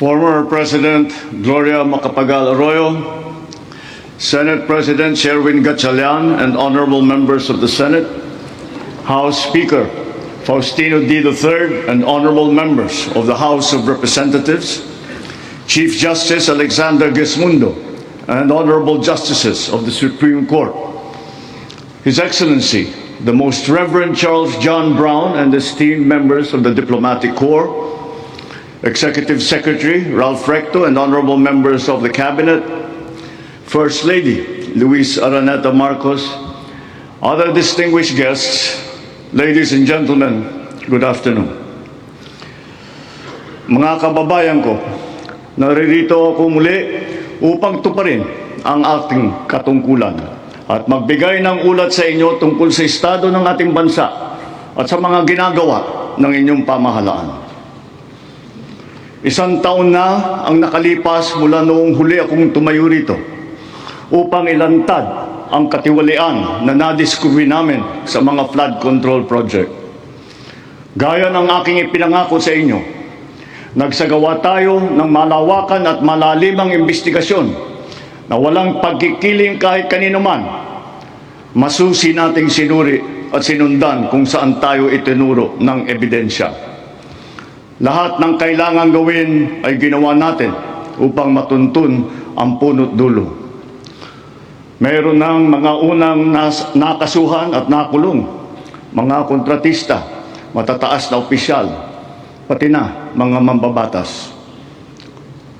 Former President Gloria Macapagal Arroyo, Senate President Sherwin Gatchalian, and honorable members of the Senate, House Speaker Faustino D. III, and honorable members of the House of Representatives, Chief Justice Alexander Gesmundo, and honorable justices of the Supreme Court, His Excellency, the Most Reverend Charles John Brown, and esteemed members of the Diplomatic Corps, Executive Secretary Ralph Recto, and honorable members of the Cabinet, First Lady Luis Araneta Marcos, other distinguished guests, ladies and gentlemen, good afternoon. Mga kababayan ko, naririto ako muli upang tuparin ang ating katungkulan at magbigay ng ulat sa inyo tungkol sa estado ng ating bansa at sa mga ginagawa ng inyong pamahalaan. Isang taon na ang nakalipas mula noong huli akong tumayo rito upang ilantad ang katiwalian na nadiskubre namin sa mga flood control project. Gaya ng aking ipinangako sa inyo, nagsagawa tayo ng malawakan at malalimang investigasyon na walang pagkikiling kahit kanino man. Masusi nating sinuri at sinundan kung saan tayo itinuro ng ebidensya. Lahat ng kailangang gawin ay ginawa natin upang matuntun ang punot dulo. Mayroon ng mga unang nakasuhan at nakulong, mga kontratista, matataas na opisyal, pati na mga mambabatas.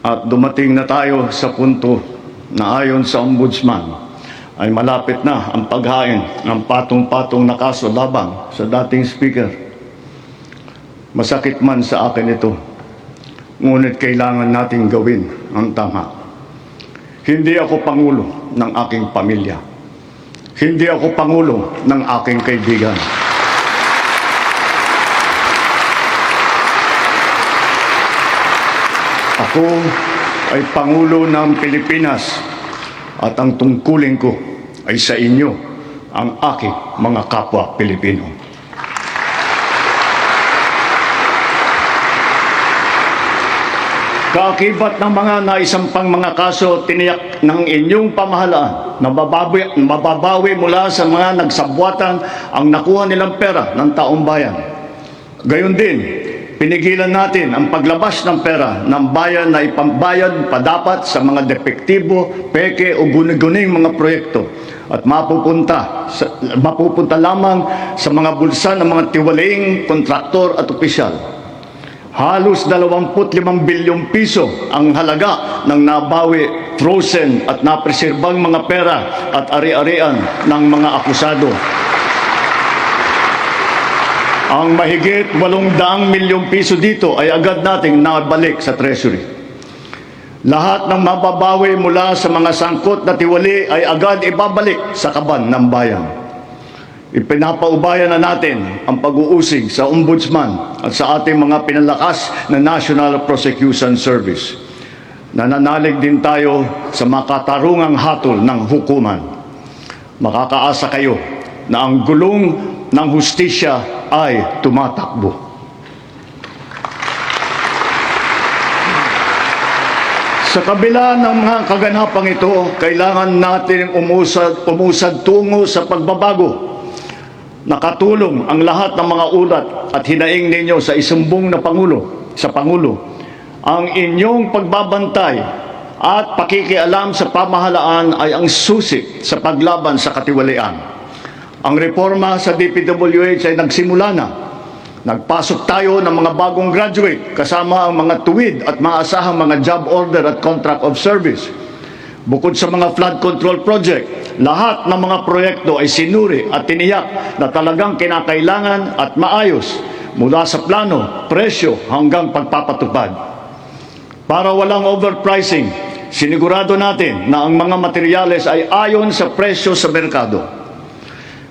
At dumating na tayo sa punto na ayon sa Ombudsman ay malapit na ang paghain ng patong-patong na kaso labang sa dating speaker. Masakit man sa akin ito, ngunit kailangan nating gawin ang tama. Hindi ako pangulo ng aking pamilya. Hindi ako pangulo ng aking kaibigan. Ako ay pangulo ng Pilipinas at ang tungkulin ko ay sa inyo, ang aking mga kapwa Pilipino. Kaakibat ng mga naisampang mga kaso, tiniyak ng inyong pamahalaan na mababawi mula sa mga nagsabwatan ang nakuha nilang pera ng taong bayan. Gayon din, pinigilan natin ang paglabas ng pera ng bayan na ipambayad pa dapat sa mga depektibo, peke o guni-guning mga proyekto at mapupunta lamang sa mga bulsa ng mga tiwalaing kontraktor at opisyal. Halos 25 bilyong piso ang halaga ng nabawi, frozen at napreserbang mga pera at ari-arian ng mga akusado. Ang mahigit 800 milyong piso dito ay agad nating nabalik sa Treasury. Lahat ng mababawi mula sa mga sangkot na tiwali ay agad ibabalik sa kaban ng bayan. Ipinapaubayan na natin ang pag-uusig sa Ombudsman at sa ating mga pinalakas na National Prosecution Service. Nananalig din tayo sa makatarungang hatol ng hukuman. Makakaasa kayo na ang gulong ng hustisya ay tumatakbo. Sa kabila ng mga kaganapang ito, kailangan natin umusad tungo sa pagbabago. Nakatulong ang lahat ng mga ulat at hinaing ninyo sa isumbong na Pangulo. Ang inyong pagbabantay at pakikialam sa pamahalaan ay ang susi sa paglaban sa katiwalian. Ang reforma sa DPWH ay nagsimula na. Nagpasok tayo ng mga bagong graduate kasama ang mga tuwid at maasahang mga job order at contract of service. Bukod sa mga flood control project, lahat ng mga proyekto ay sinuri at tiniyak na talagang kinakailangan at maayos mula sa plano, presyo hanggang pagpapatupad. Para walang overpricing, sinigurado natin na ang mga materyales ay ayon sa presyo sa merkado.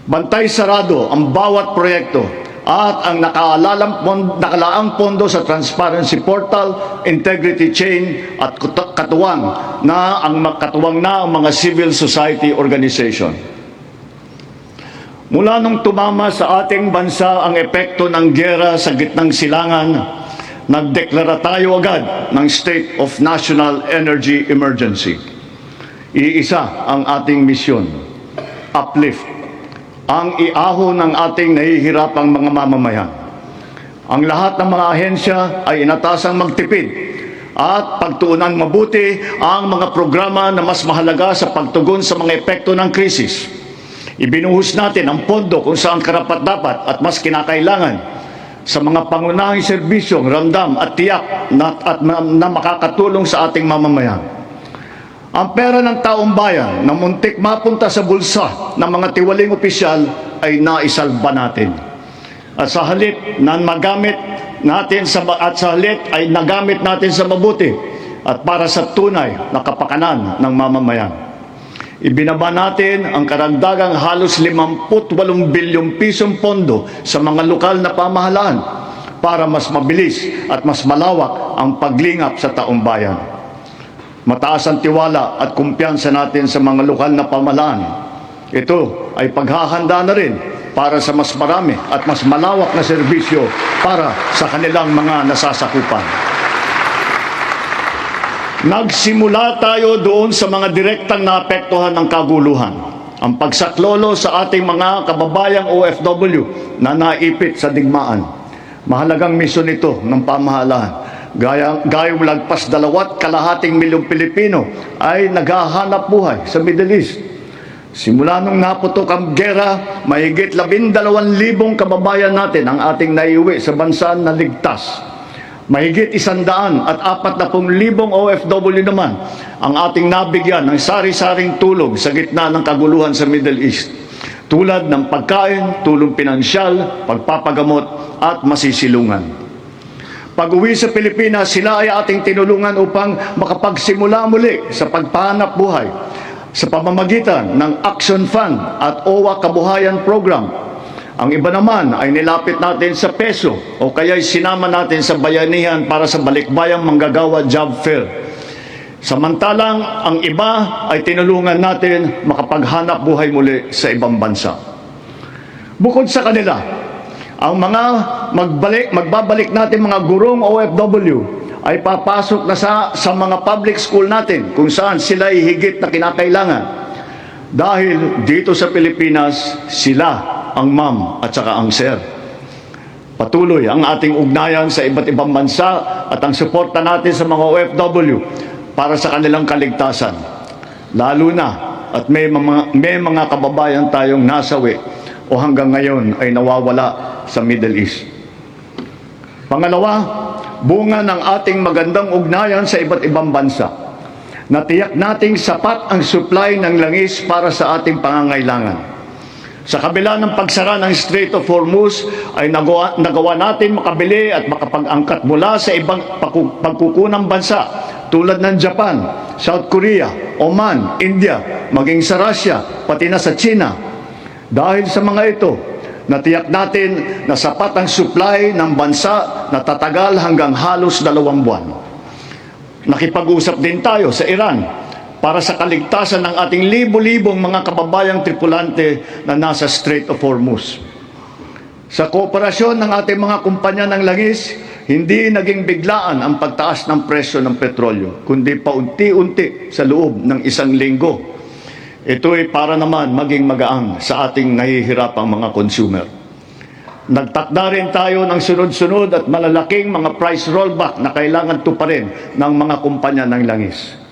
Bantay sarado ang bawat proyekto at ang nakalaang pondo sa Transparency Portal, Integrity Chain at katuwang na ang mga civil society organization. Mula nung tumama sa ating bansa ang epekto ng giyera sa gitnang silangan, nagdeklara tayo agad ng State of National Energy Emergency. Iisa ang ating misyon, uplift, ang iahon ng ating nahihirapang mga mamamayan. Ang lahat ng mga ahensya ay inatasang magtipid at pagtuunan mabuti ang mga programa na mas mahalaga sa pagtugon sa mga epekto ng krisis. Ibinuhos natin ang pondo kung saan karapat-dapat at mas kinakailangan sa mga pangunahing serbisyong ramdam at tiyak na makakatulong sa ating mamamayan. Ang pera ng taong bayan na muntik mapunta sa bulsa ng mga tiwaling opisyal ay naisalba natin. At sa halip na magamit natin ay nagamit natin sa mabuti at para sa tunay na kapakanan ng mamamayan. Ibinaba natin ang karagdagang halos 58 bilyong pisong pondo sa mga lokal na pamahalaan para mas mabilis at mas malawak ang paglingap sa taong bayan. Mataas ang tiwala at kumpiyansa natin sa mga lokal na pamahalaan. Ito ay paghahanda na rin para sa mas marami at mas malawak na serbisyo para sa kanilang mga nasasakupan. Nagsimula tayo doon sa mga direktang naapektuhan ng kaguluhan. Ang pagsaklolo sa ating mga kababayang OFW na naipit sa digmaan. Mahalagang misyon ito ng pamahalaan. Gayong lagpas 2.2 milyong Pilipino ay naghahanap buhay sa Middle East. Simula nung naputok ang gera, mahigit 12,000 kababayan natin ang ating naiuwi sa bansa na ligtas. Mahigit 140,000 OFW naman ang ating nabigyan ng sari-saring tulong sa gitna ng kaguluhan sa Middle East. Tulad ng pagkain, tulong pinansyal, pagpapagamot at masisilungan. Pag-uwi sa Pilipinas, sila ay ating tinulungan upang makapagsimula muli sa pagpahanap buhay sa pamamagitan ng Action Fund at OWA Kabuhayan Program. Ang iba naman ay nilapit natin sa peso o kaya'y sinama natin sa bayanihan para sa balikbayang manggagawa job fair. Samantalang ang iba ay tinulungan natin makapaghanap buhay muli sa ibang bansa. Bukod sa kanila, ang mga magbabalik natin mga gurong OFW ay papasok na sa mga public school natin kung saan sila ay higit na kinakailangan. Dahil dito sa Pilipinas, sila ang ma'am at saka ang sir. Patuloy ang ating ugnayan sa iba't ibang bansa at ang suporta natin sa mga OFW para sa kanilang kaligtasan. Lalo na at may mga kababayan tayong nasawi o hanggang ngayon ay nawawala sa Middle East. Pangalawa, bunga ng ating magandang ugnayan sa iba't ibang bansa. Natiyak nating sapat ang supply ng langis para sa ating pangangailangan. Sa kabila ng pagsara ng Strait of Hormuz ay nagawa natin makabili at makapag-angkat mula sa ibang pagkukunang bansa tulad ng Japan, South Korea, Oman, India, maging sa Russia, pati na sa China. Dahil sa mga ito, natiyak natin na sapat ang supply ng bansa na tatagal hanggang halos 2 buwan. Nakipag-usap din tayo sa Iran para sa kaligtasan ng ating libo-libong mga kababayang tripulante na nasa Strait of Hormuz. Sa kooperasyon ng ating mga kumpanya ng langis, hindi naging biglaan ang pagtaas ng presyo ng petrolyo, kundi paunti-unti sa loob ng 1 linggo. Ito ay para naman maging magaang sa ating nahihirapang mga consumer. Nagtakda rin tayo ng sunod-sunod at malalaking mga price rollback na kailangan tuparin ng mga kumpanya ng langis.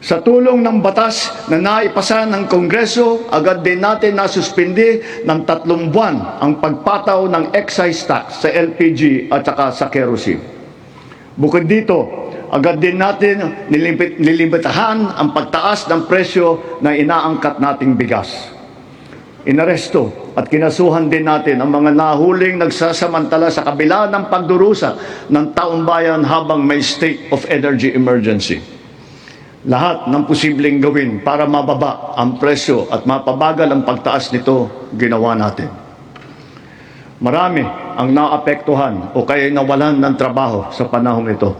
Sa tulong ng batas na naipasa ng Kongreso, agad din natin nasuspindi ng 3 buwan ang pagpataw ng excise tax sa LPG at saka sa kerosene. Bukod dito, agad din natin nilimitahan ang pagtaas ng presyo na inaangkat nating bigas. Inaresto at kinasuhan din natin ang mga nahuling nagsasamantala sa kabila ng pagdurusa ng taong bayan habang may state of energy emergency. Lahat ng posibleng gawin para mababa ang presyo at mapabagal ang pagtaas nito, ginawa natin. Marami ang naapektuhan o kaya nawalan ng trabaho sa panahong ito.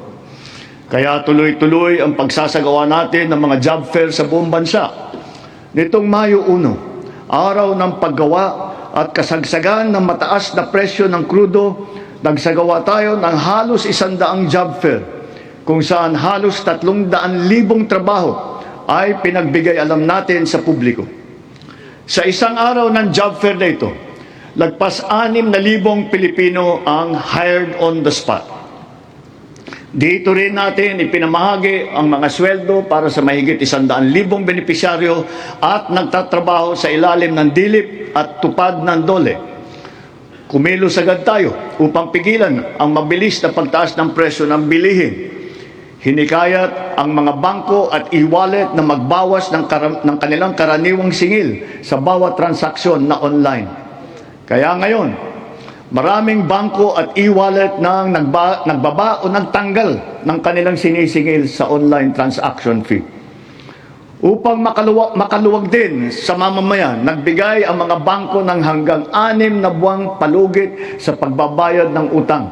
Kaya tuloy-tuloy ang pagsasagawa natin ng mga job fair sa buong bansa. Nitong Mayo 1, araw ng paggawa at kasagsagan ng mataas na presyo ng krudo, Nagsagawa tayo ng halos 100 job fair kung saan halos 300,000 trabaho ay pinagbigay alam natin sa publiko. Sa isang araw ng job fair na ito, lagpas 6,000 Pilipino ang hired on the spot. Dito rin natin ipinamahagi ang mga sweldo para sa mahigit 100,000 benepisyaryo at nagtatrabaho sa ilalim ng dilip at tupad ng DOLE. Kumilos agad tayo upang pigilan ang mabilis na pagtaas ng presyo ng bilihin. Hinikayat ang mga bangko at e-wallet na magbawas ng kanilang karaniwang singil sa bawat transaksyon na online. Kaya ngayon, maraming bangko at e-wallet na nagbaba o nagtanggal ng kanilang sinisingil sa online transaction fee. Upang makaluwag din sa mamamayan, nagbigay ang mga bangko ng hanggang 6 na buwang palugit sa pagbabayad ng utang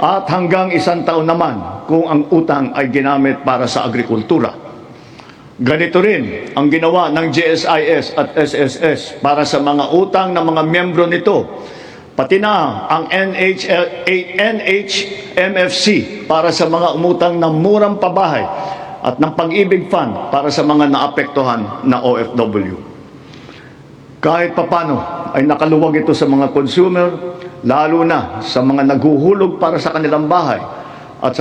at hanggang 1 taon naman kung ang utang ay ginamit para sa agrikultura. Ganito rin ang ginawa ng GSIS at SSS para sa mga utang ng mga miyembro nito, pati na ang NHMFC para sa mga umutang ng murang pabahay at ng Pag-ibig Fund para sa mga naapektuhan na OFW. Kahit papano ay nakaluwag ito sa mga consumer, lalo na sa mga naghuhulog para sa kanilang bahay at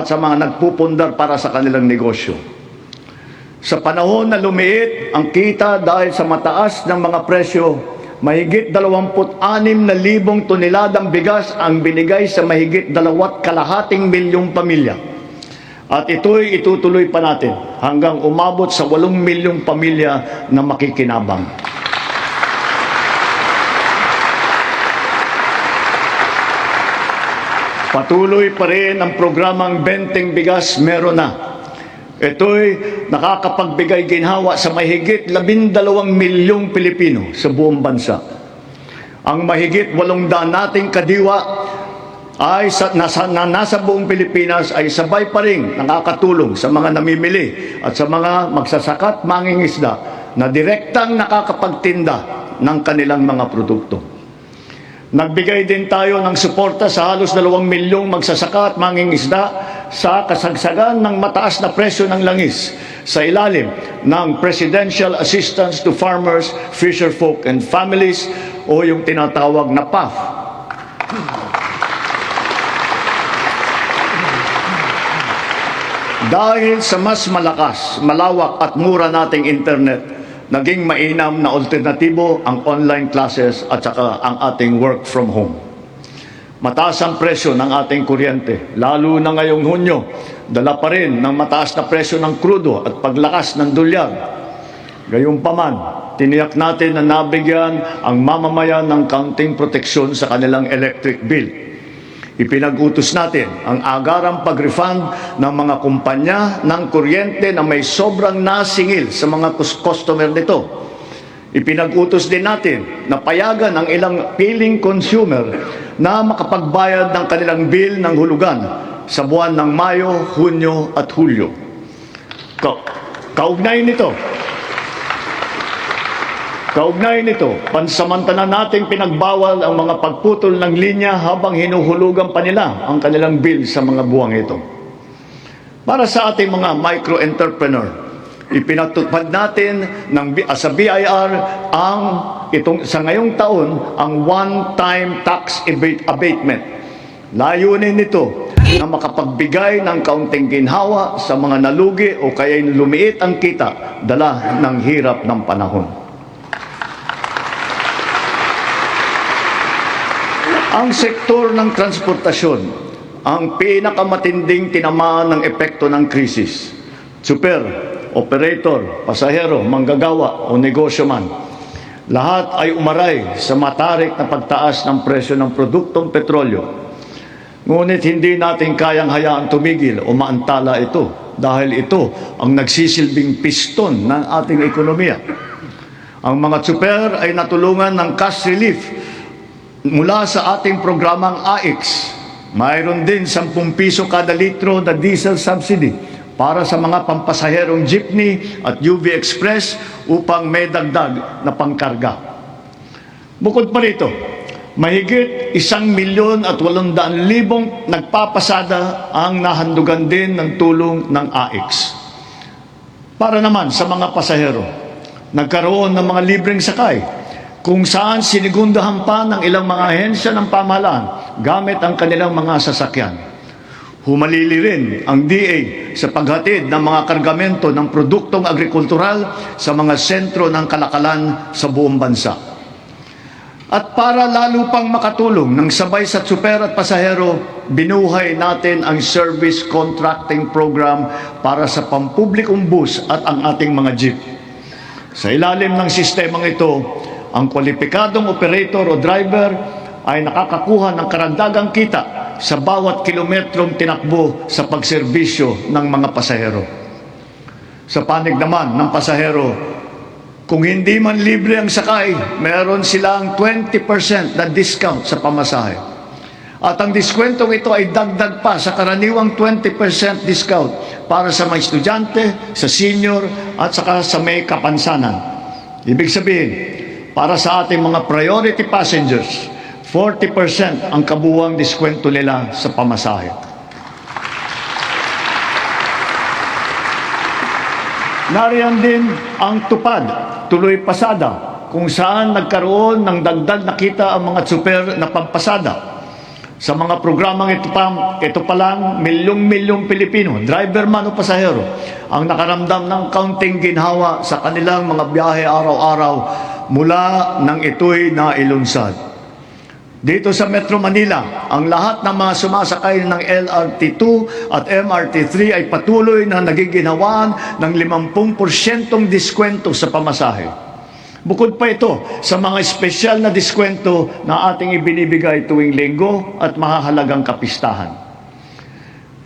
sa mga nagpupundar para sa kanilang negosyo. Sa panahon na lumiit ang kita dahil sa mataas ng mga presyo, mahigit 26,000 toneladang bigas ang binigay sa mahigit 2.5 milyong pamilya. At ito'y itutuloy pa natin hanggang umabot sa 8 milyong pamilya na makikinabang. Patuloy pa rin ang programang Benteng Bigas Meron Na. Ito'y nakakapagbigay ginhawa sa mahigit 12 milyong Pilipino sa buong bansa. Ang mahigit 800 nating kadiwa ay nasa buong Pilipinas ay sabay pa rin nakakatulong sa mga namimili at sa mga magsasaka at mangingisda na direktang nakakapagtinda ng kanilang mga produkto. Nagbigay din tayo ng suporta sa halos 2 milyong magsasaka at mangingisda sa kasagsagan ng mataas na presyo ng langis sa ilalim ng Presidential Assistance to Farmers, Fisherfolk and Families o yung tinatawag na PAF. Dahil sa mas malakas, malawak at mura nating internet, naging mainam na alternatibo ang online classes at saka ang ating work from home. Mataas ang presyo ng ating kuryente, lalo na ngayong Hunyo, dala pa rin ng mataas na presyo ng krudo at paglakas ng dolyar. Gayunpaman, tiniyak natin na nabigyan ang mamamayan ng kaunting proteksyon sa kanilang electric bill. Ipinag-utos natin ang agarang pag-refund ng mga kumpanya ng kuryente na may sobrang nasingil sa mga customer nito. Ipinag-utos din natin na payagan ang ilang piling consumer na makapagbayad ng kanilang bill ng hulugan sa buwan ng Mayo, Hunyo at Hulyo. Kaugnay nito, pansamantala nating pinagbawal ang mga pagputol ng linya habang hinuhulugan pa nila ang kanilang bill sa mga buwang ito. Para sa ating mga micro-entrepreneur, ipinatupad natin sa BIR sa ngayong taon ang one-time tax abatement. Layunin nito na makapagbigay ng kaunting ginhawa sa mga nalugi o kaya lumiit ang kita dala ng hirap ng panahon. Ang sektor ng transportasyon ang pinakamatinding tinamaan ng epekto ng krisis. Super, operator, pasahero, manggagawa o negosyo man, lahat ay umaray sa matarik na pagtaas ng presyo ng produktong petrolyo. Ngunit hindi natin kayang hayaan tumigil o maantala ito dahil ito ang nagsisilbing piston ng ating ekonomiya. Ang mga super ay natulungan ng cash relief mula sa ating programang AIX. Mayroon din 10 piso kada litro na diesel subsidy para sa mga pampasaherong jeepney at UV Express upang may dagdag na pangkarga. Bukod pa rito, Mahigit 1,800,000 nagpapasada ang nahandugan din ng tulong ng AIX. Para naman sa mga pasahero, nagkaroon ng mga libreng sakay kung saan sinigundahan pa ng ilang mga ahensya ng pamahalaan gamit ang kanilang mga sasakyan. Humalili rin ang DA sa paghatid ng mga kargamento ng produktong agrikultural sa mga sentro ng kalakalan sa buong bansa. At para lalo pang makatulong ng sabay sa tsuper at pasahero, binuhay natin ang service contracting program para sa pampublikong bus at ang ating mga jeep. Sa ilalim ng sistemang ito, ang kwalipikadong operator o driver ay nakakakuha ng karagdagang kita sa bawat kilometrong tinakbo sa pagserbisyo ng mga pasahero. Sa panig naman ng pasahero, kung hindi man libre ang sakay, meron silang 20% na discount sa pamasahe. At ang diskwentong ito ay dagdag pa sa karaniwang 20% discount para sa mga estudyante, sa senior, at saka sa may kapansanan. Ibig sabihin, para sa ating mga priority passengers, 40% ang kabuuang diskwento nila sa pamasahe. Nariyan din ang tupad, tuloy pasada, kung saan nagkaroon ng dagdag na kita ang mga tsuper na pampasada. Sa mga programang ito pa lang, milyong-milyong Pilipino, driver man o pasahero, ang nakaramdam ng kaunting ginhawa sa kanilang mga biyahe araw-araw mula nang ito'y nailunsad. Dito sa Metro Manila, ang lahat ng mga sumasakay ng LRT2 at MRT3 ay patuloy na nagiginhawaan ng 50% diskwento sa pamasahe. Bukod pa ito sa mga espesyal na diskwento na ating ibinibigay tuwing linggo at mahahalagang kapistahan.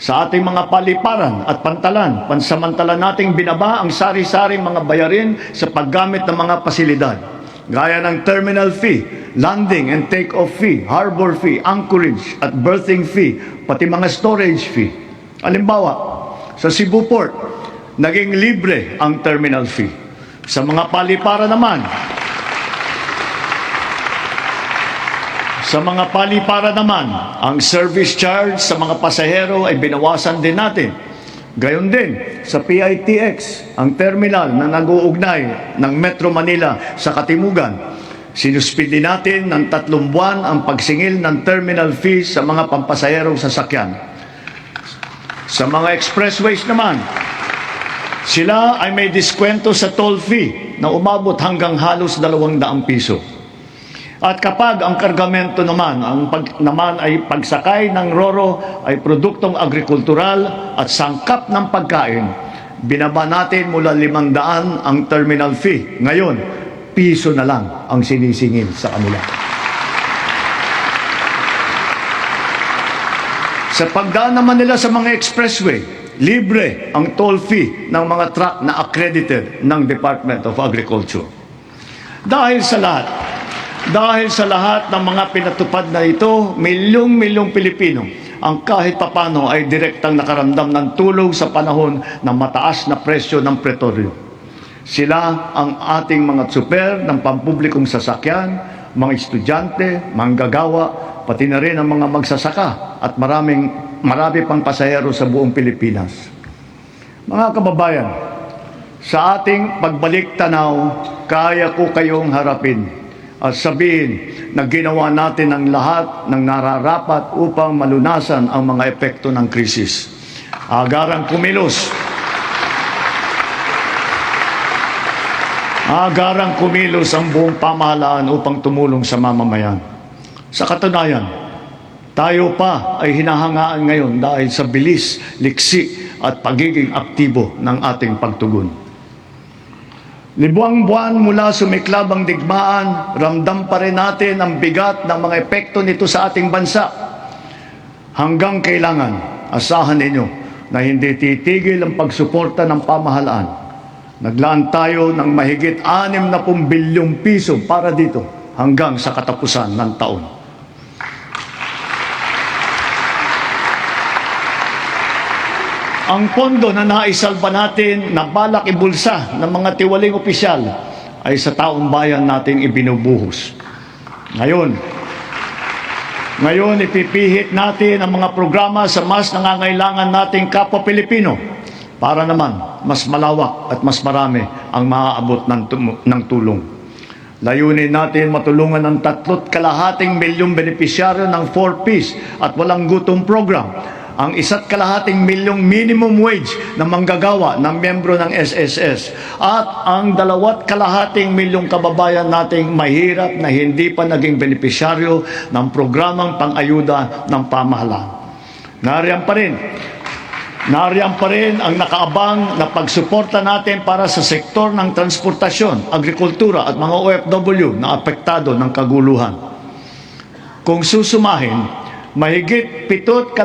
Sa ating mga paliparan at pantalan, pansamantala nating binaba ang sari-saring mga bayarin sa paggamit ng mga pasilidad, gaya ng terminal fee, landing and take-off fee, harbor fee, anchorage at berthing fee, pati mga storage fee. Halimbawa, sa Cebu Port, naging libre ang terminal fee. Sa mga palipara naman, ang service charge sa mga pasahero ay binawasan din natin. Gayon din sa PITX, ang terminal na nag-uugnay ng Metro Manila sa Katimugan. Sinuspindi natin ng 3 buwan ang pagsingil ng terminal fees sa mga pampasaherong sasakyan. Sa mga expressways naman, sila ay may diskwento sa toll fee na umabot hanggang halos 200 piso. At kapag ang kargamento naman, ay pagsakay ng roro ay produktong agrikultural at sangkap ng pagkain, binaba natin mula 500 ang terminal fee. Ngayon, piso na lang ang sinisingil sa kanila. Sa pagdaan naman nila sa mga expressway, libre ang toll fee ng mga truck na accredited ng Department of Agriculture. Dahil sa lahat ng mga pinatupad na ito, milyong-milyong Pilipino ang kahit papano ay direktang nakaramdam ng tulong sa panahon ng mataas na presyo ng petrolyo. Sila ang ating mga tsuper ng pampublikong sasakyan, mga estudyante, manggagawa, pati na rin ang mga magsasaka at marami pang pasahero sa buong Pilipinas. Mga kababayan, sa ating pagbalik tanaw, kaya ko kayong harapin at sabihin na ginawa natin ang lahat ng nararapat upang malunasan ang mga epekto ng krisis. Agarang kumilos ang buong pamahalaan upang tumulong sa mamamayan. Sa katunayan, tayo pa ay hinahangaan ngayon dahil sa bilis, liksi at pagiging aktibo ng ating pagtugon. Libuang buwan mula sumiklab ang digmaan, ramdam pa rin natin ang bigat ng mga epekto nito sa ating bansa. Hanggang kailangan, asahan ninyo na hindi titigil ang pagsuporta ng pamahalaan. Naglaan tayo ng mahigit 60 bilyong piso para dito hanggang sa katapusan ng taon. Ang pondo na naisalba natin na balak ibulsa ng mga tiwaling opisyal ay sa taong bayan nating ibinubuhos. Ngayon, Ngayon, ipipihit natin ang mga programa sa mas nangangailangan nating kapwa Pilipino para naman mas malawak at mas marami ang maaabot ng tulong. Layunin natin matulungan ng 3.5 milyong benepisyaryo ng 4Ps at walang gutom program, ang 1.5 milyong minimum wage na manggagawa ng miyembro ng SSS at ang 2.5 milyong kababayan nating mahirap na hindi pa naging benepisyaryo ng programang pang-ayuda ng pamahalaan. Nariyan pa rin ang nakaabang na pagsuporta natin para sa sektor ng transportasyon, agrikultura at mga OFW na apektado ng kaguluhan. Kung susumahin, mahigit 7.5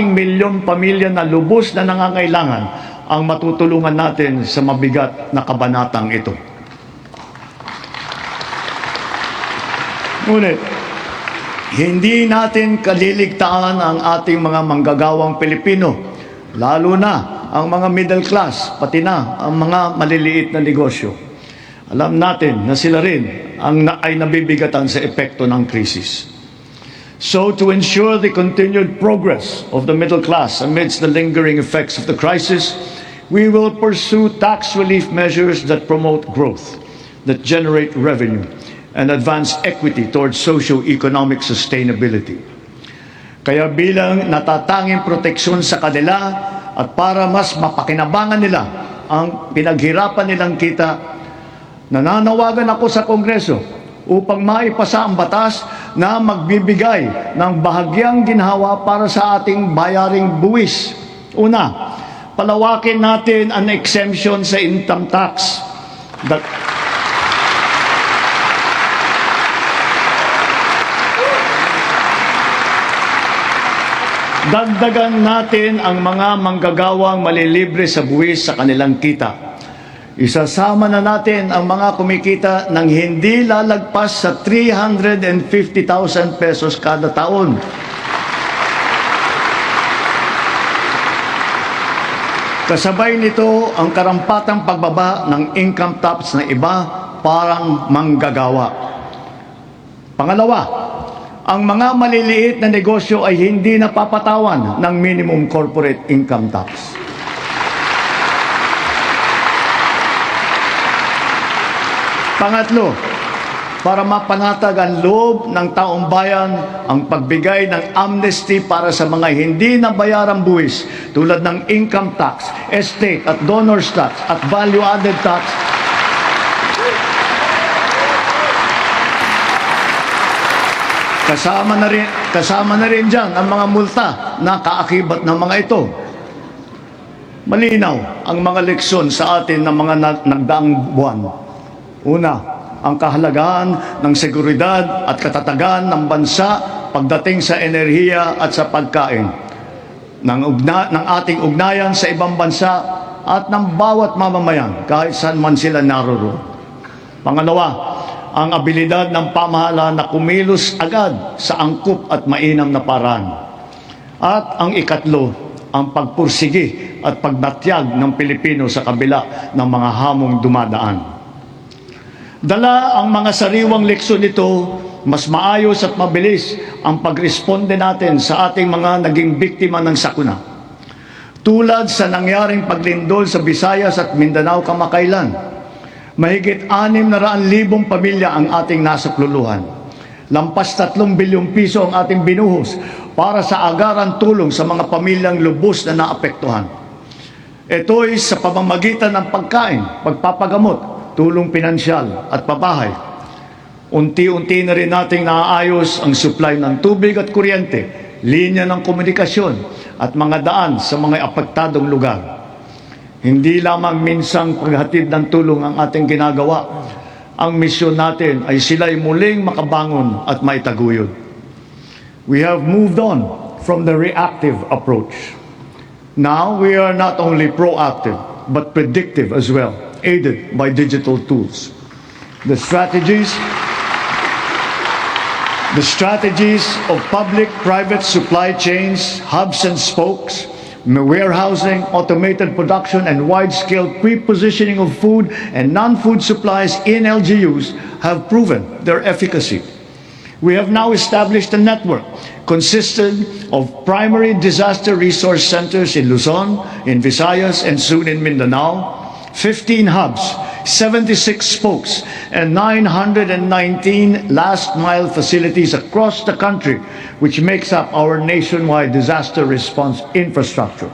milyong pamilya na lubos na nangangailangan ang matutulungan natin sa mabigat na kabanatang ito. Ngunit, hindi natin kaliligtaan ang ating mga manggagawang Pilipino, lalo na ang mga middle class, pati na ang mga maliliit na negosyo. Alam natin na sila rin ay nabibigatan sa epekto ng krisis. So, to ensure the continued progress of the middle class amidst the lingering effects of the crisis, we will pursue tax relief measures that promote growth, that generate revenue, and advance equity towards socio-economic sustainability. Kaya bilang natatanging proteksyon sa kanila at para mas mapakinabangan nila ang pinaghirapan nilang kita, nananawagan ako sa Kongreso upang maipasa ang batas na magbibigay ng bahagyang ginhawa para sa ating bayaring buwis. Una, palawakin natin ang exemption sa income tax. Dagdagan natin ang mga manggagawang malilibre sa buwis sa kanilang kita. Isasama na natin ang mga kumikita ng hindi lalagpas sa 350,000 pesos kada taon. Kasabay nito ang karampatang pagbaba ng income tax ng iba parang manggagawa. Pangalawa, ang mga maliliit na negosyo ay hindi napapatawan ng minimum corporate income tax. Pangatlo, para mapanatag ang loob ng taong bayan ang pagbigay ng amnesty para sa mga hindi nabayarang buwis tulad ng income tax, estate at donors tax at value-added tax. Kasama na rin dyan ang mga multa na kaakibat ng mga ito. Malinaw ang mga leksyon sa atin ng mga nagdaang buwan. Una, ang kahalagahan ng seguridad at katatagan ng bansa pagdating sa enerhiya at sa pagkain, ng ating ugnayan sa ibang bansa at ng bawat mamamayan kahit saan man sila naroroon. Pangalawa, ang abilidad ng pamahalaan na kumilos agad sa angkop at mainam na paraan. At ang ikatlo, ang pagpursigi at pagbatyag ng Pilipino sa kabila ng mga hamong dumadaan. Dala ang mga sariwang leksyon nito, mas maayos at mabilis ang pagresponde natin sa ating mga naging biktima ng sakuna. Tulad sa nangyaring paglindol sa Visayas at Mindanao kamakailan, mahigit 600,000 pamilya ang ating nasakluluhan. Lampas 3 bilyong piso ang ating binuhos para sa agarang tulong sa mga pamilyang lubos na naapektuhan. Ito'y sa pamamagitan ng pagkain, pagpapagamot, tulong pinansyal at pabahay. Unti-unti na rin nating naaayos ang supply ng tubig at kuryente, linya ng komunikasyon at mga daan sa mga apektadong lugar. Hindi lamang minsang paghatid ng tulong ang ating ginagawa. Ang misyon natin ay sila'y muling makabangon at maitaguyod. We have moved on from the reactive approach. Now we are not only proactive, but predictive as well, aided by digital tools. The strategies of public-private supply chains, hubs and spokes, warehousing, automated production, and wide-scale pre-positioning of food and non-food supplies in LGUs have proven their efficacy. We have now established a network consisting of primary disaster resource centers in Luzon, in Visayas, and soon in Mindanao, 15 hubs, 76 spokes, and 919 last-mile facilities across the country, which makes up our nationwide disaster response infrastructure.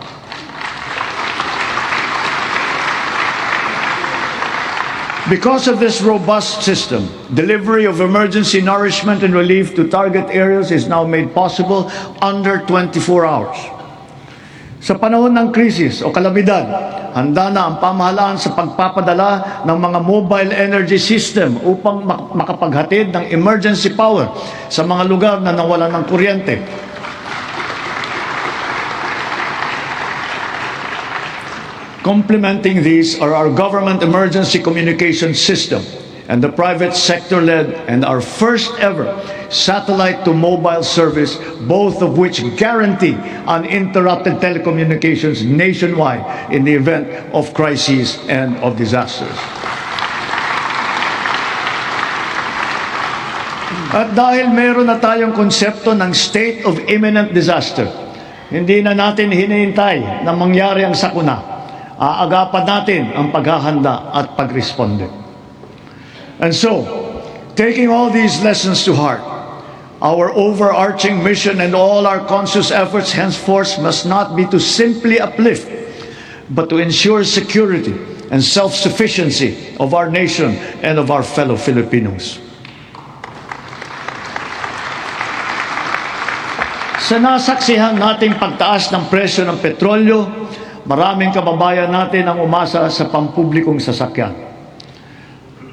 Because of this robust system, delivery of emergency nourishment and relief to target areas is now made possible under 24 hours. Sa panahon ng krisis o kalamidad, handa na ang pamahalaan sa pagpapadala ng mga mobile energy system upang makapaghatid ng emergency power sa mga lugar na nawalan ng kuryente. Complementing these are our government emergency communication system and the private sector-led and our first ever satellite-to-mobile service, both of which guarantee uninterrupted telecommunications nationwide in the event of crises and of disasters. At dahil meron na tayong konsepto ng state of imminent disaster, hindi na natin hinihintay na mangyari ang sakuna. Aagapan natin ang paghahanda at pagresponde. And so, taking all these lessons to heart, our overarching mission and all our conscious efforts henceforth must not be to simply uplift, but to ensure security and self-sufficiency of our nation and of our fellow Filipinos. Sa nasaksihan nating pagtaas ng presyo ng petrolyo, maraming kababayan natin ang umasa sa pampublikong sasakyan.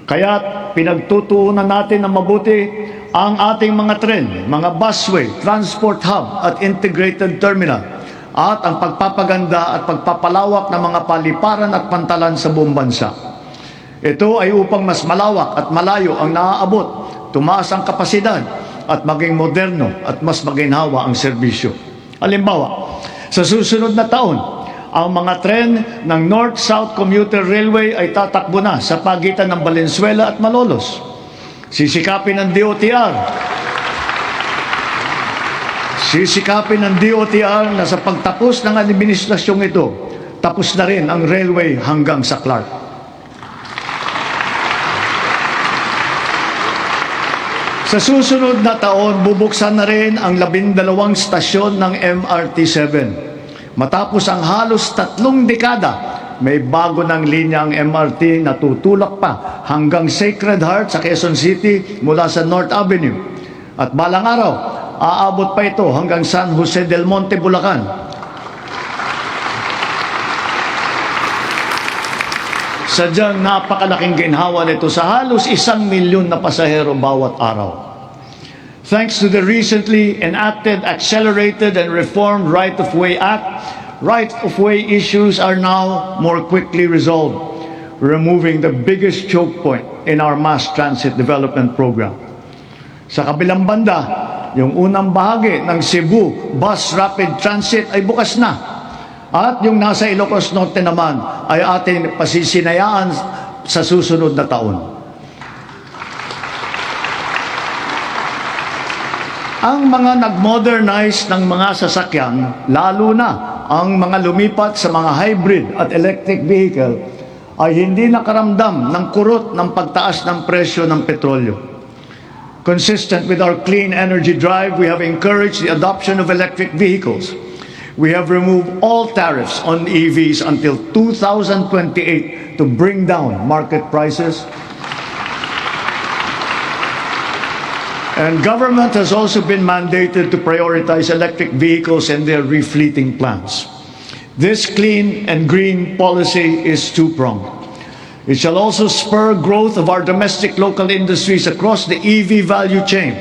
Kaya't pinagtutuunan natin ng mabuti ang ating mga tren, mga busway, transport hub at integrated terminal at ang pagpapaganda at pagpapalawak ng mga paliparan at pantalan sa buong bansa. Ito ay upang mas malawak at malayo ang naaabot, tumaas ang kapasidad at maging moderno at mas maginhawa ang serbisyo. Halimbawa, sa susunod na taon, ang mga tren ng North-South Commuter Railway ay tatakbo na sa pagitan ng Valenzuela at Malolos. Sisikapin ng DOTR na sa pagtapos ng administrasyong ito, tapos na rin ang railway hanggang sa Clark. Sa susunod na taon, bubuksan na rin ang 12 stasyon ng MRT-7. Matapos ang halos 3 dekada, may bago ng linya ang MRT na tutulak pa hanggang Sacred Heart sa Quezon City mula sa North Avenue. At balang araw, aabot pa ito hanggang San Jose del Monte, Bulacan. Sadyang napakalaking ginhawa nito sa halos 1 milyon na pasahero bawat araw. Thanks to the recently enacted Accelerated and Reformed Right-of-Way Act, right-of-way issues are now more quickly resolved, removing the biggest choke point in our mass transit development program. Sa kabilang banda, yung unang bahagi ng Cebu Bus Rapid Transit ay bukas na. At yung nasa Ilocos Norte naman ay ating pasisinayaan sa susunod na taon. Ang mga nag-modernize ng mga sasakyan, lalo na ang mga lumipat sa mga hybrid at electric vehicle, ay hindi nakaramdam ng kurot ng pagtaas ng presyo ng petrolyo. Consistent with our clean energy drive, we have encouraged the adoption of electric vehicles. We have removed all tariffs on EVs until 2028 to bring down market prices. And government has also been mandated to prioritize electric vehicles and their refleeting plans. This clean and green policy is two-pronged. It shall also spur growth of our domestic local industries across the EV value chain,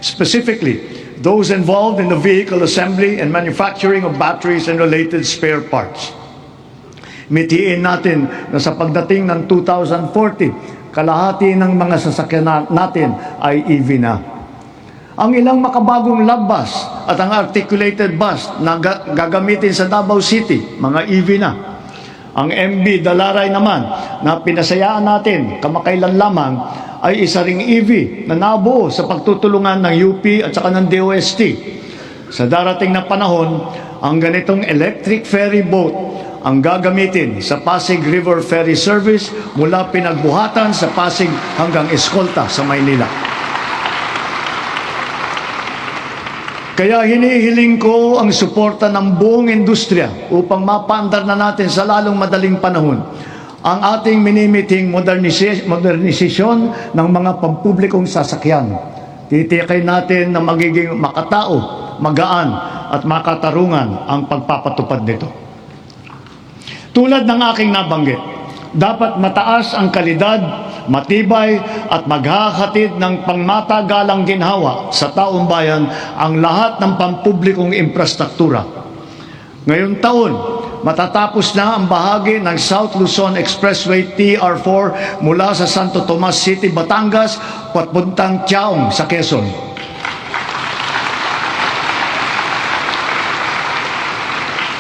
specifically those involved in the vehicle assembly and manufacturing of batteries and related spare parts. Mitiin natin na sa pagdating ng 2040, kalahati ng mga sasakyan natin ay EV na. Ang ilang makabagong love bus at ang articulated bus na gagamitin sa Davao City, mga EV na. Ang MB Dalaray naman na pinasayaan natin kamakailan lamang ay isa ring EV na nabuo sa pagtutulungan ng UP at saka ng DOST. Sa darating na panahon, ang ganitong electric ferry boat ang gagamitin sa Pasig River Ferry Service mula Pinagbuhatan sa Pasig hanggang Escolta sa Maynila. Kaya hinihiling ko ang suporta ng buong industriya upang mapaandar na natin sa lalong madaling panahon ang ating minimiting modernisasyon ng mga pampublikong sasakyan. Titiyakin natin na magiging makatao, magaan at makatarungan ang pagpapatupad nito. Tulad ng aking nabanggit, dapat mataas ang kalidad, matibay at maghahatid ng pangmatagalang ginhawa sa taong bayan ang lahat ng pampublikong infrastruktura. Ngayong taon, matatapos na ang bahagi ng South Luzon Expressway TR4 mula sa Santo Tomas City, Batangas, papuntang Tiaong sa Quezon.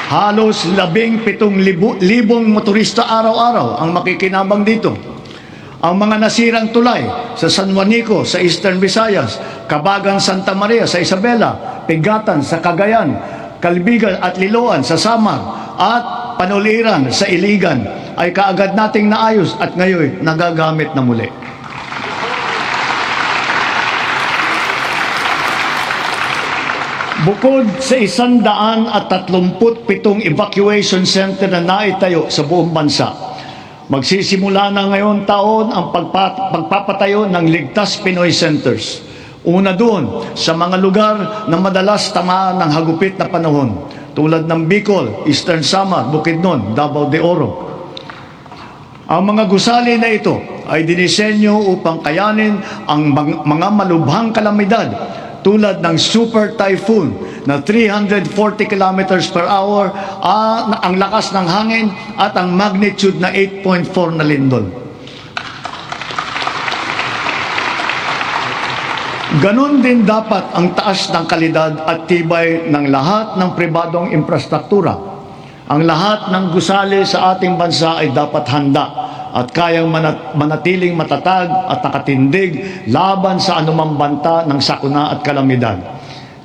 Halos 17,000 motorista araw-araw ang makikinabang dito. Ang mga nasirang tulay sa San Juanico sa Eastern Visayas, Cabagan, Santa Maria sa Isabela, Pigatan sa Cagayan, Calbigan at Liloan sa Samar, at Panuliran sa Iligan ay kaagad nating naayos at ngayon nagagamit na muli. Bukod sa 137 evacuation center na naitayo sa buong bansa, magsisimula na ngayon taon ang pagpapatayo ng Ligtas Pinoy Centers. Una doon sa mga lugar na madalas tamaan ng hagupit na panahon, tulad ng Bicol, Eastern Samar, Bukidnon, Davao de Oro. Ang mga gusali na ito ay dinisenyo upang kayanin ang mga malubhang kalamidad tulad ng super typhoon na 340 kilometers per hour, ang lakas ng hangin at ang magnitude na 8.4 na lindol. Ganon din dapat ang taas ng kalidad at tibay ng lahat ng pribadong infrastruktura. Ang lahat ng gusali sa ating bansa ay dapat handa at kayang manatiling matatag at nakatindig laban sa anumang banta ng sakuna at kalamidad.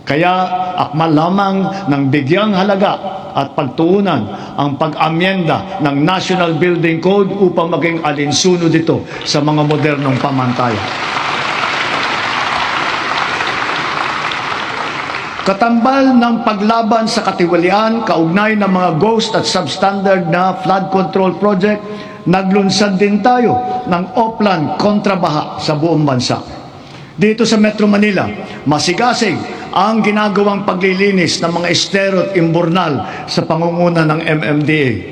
Kaya akmal lamang ng bigyang halaga at pagtuunan ang pag-amyenda ng National Building Code upang maging alinsunod ito sa mga modernong pamantayan. Katambal ng paglaban sa katiwalian, kaugnay ng mga ghost at substandard na flood control project, naglunsad din tayo ng Oplan kontrabaha sa buong bansa. Dito sa Metro Manila, masigasig ang ginagawang paglilinis ng mga estero at imburnal sa pangunguna ng MMDA.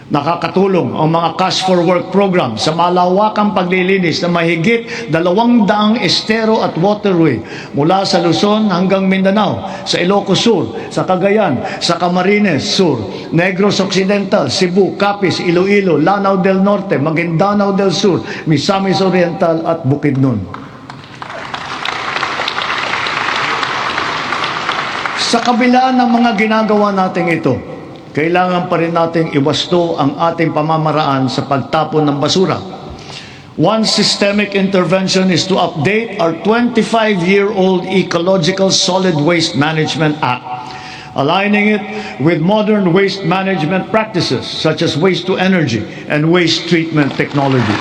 Nakakatulong ang mga Cash for Work program sa malawakang paglilinis na mahigit 200 estero at waterway mula sa Luzon hanggang Mindanao, sa Ilocos Sur, sa Cagayan, sa Camarines Sur, Negros Occidental, Cebu, Capiz, Iloilo, Lanao del Norte, Maguindanao del Sur, Misamis Oriental at Bukidnon. Sa kabila ng mga ginagawa natin ito, kailangan pa rin nating iwasto ang ating pamamaraan sa pagtapon ng basura. One systemic intervention is to update our 25-year-old Ecological Solid Waste Management Act, aligning it with modern waste management practices such as waste-to-energy and waste treatment technology.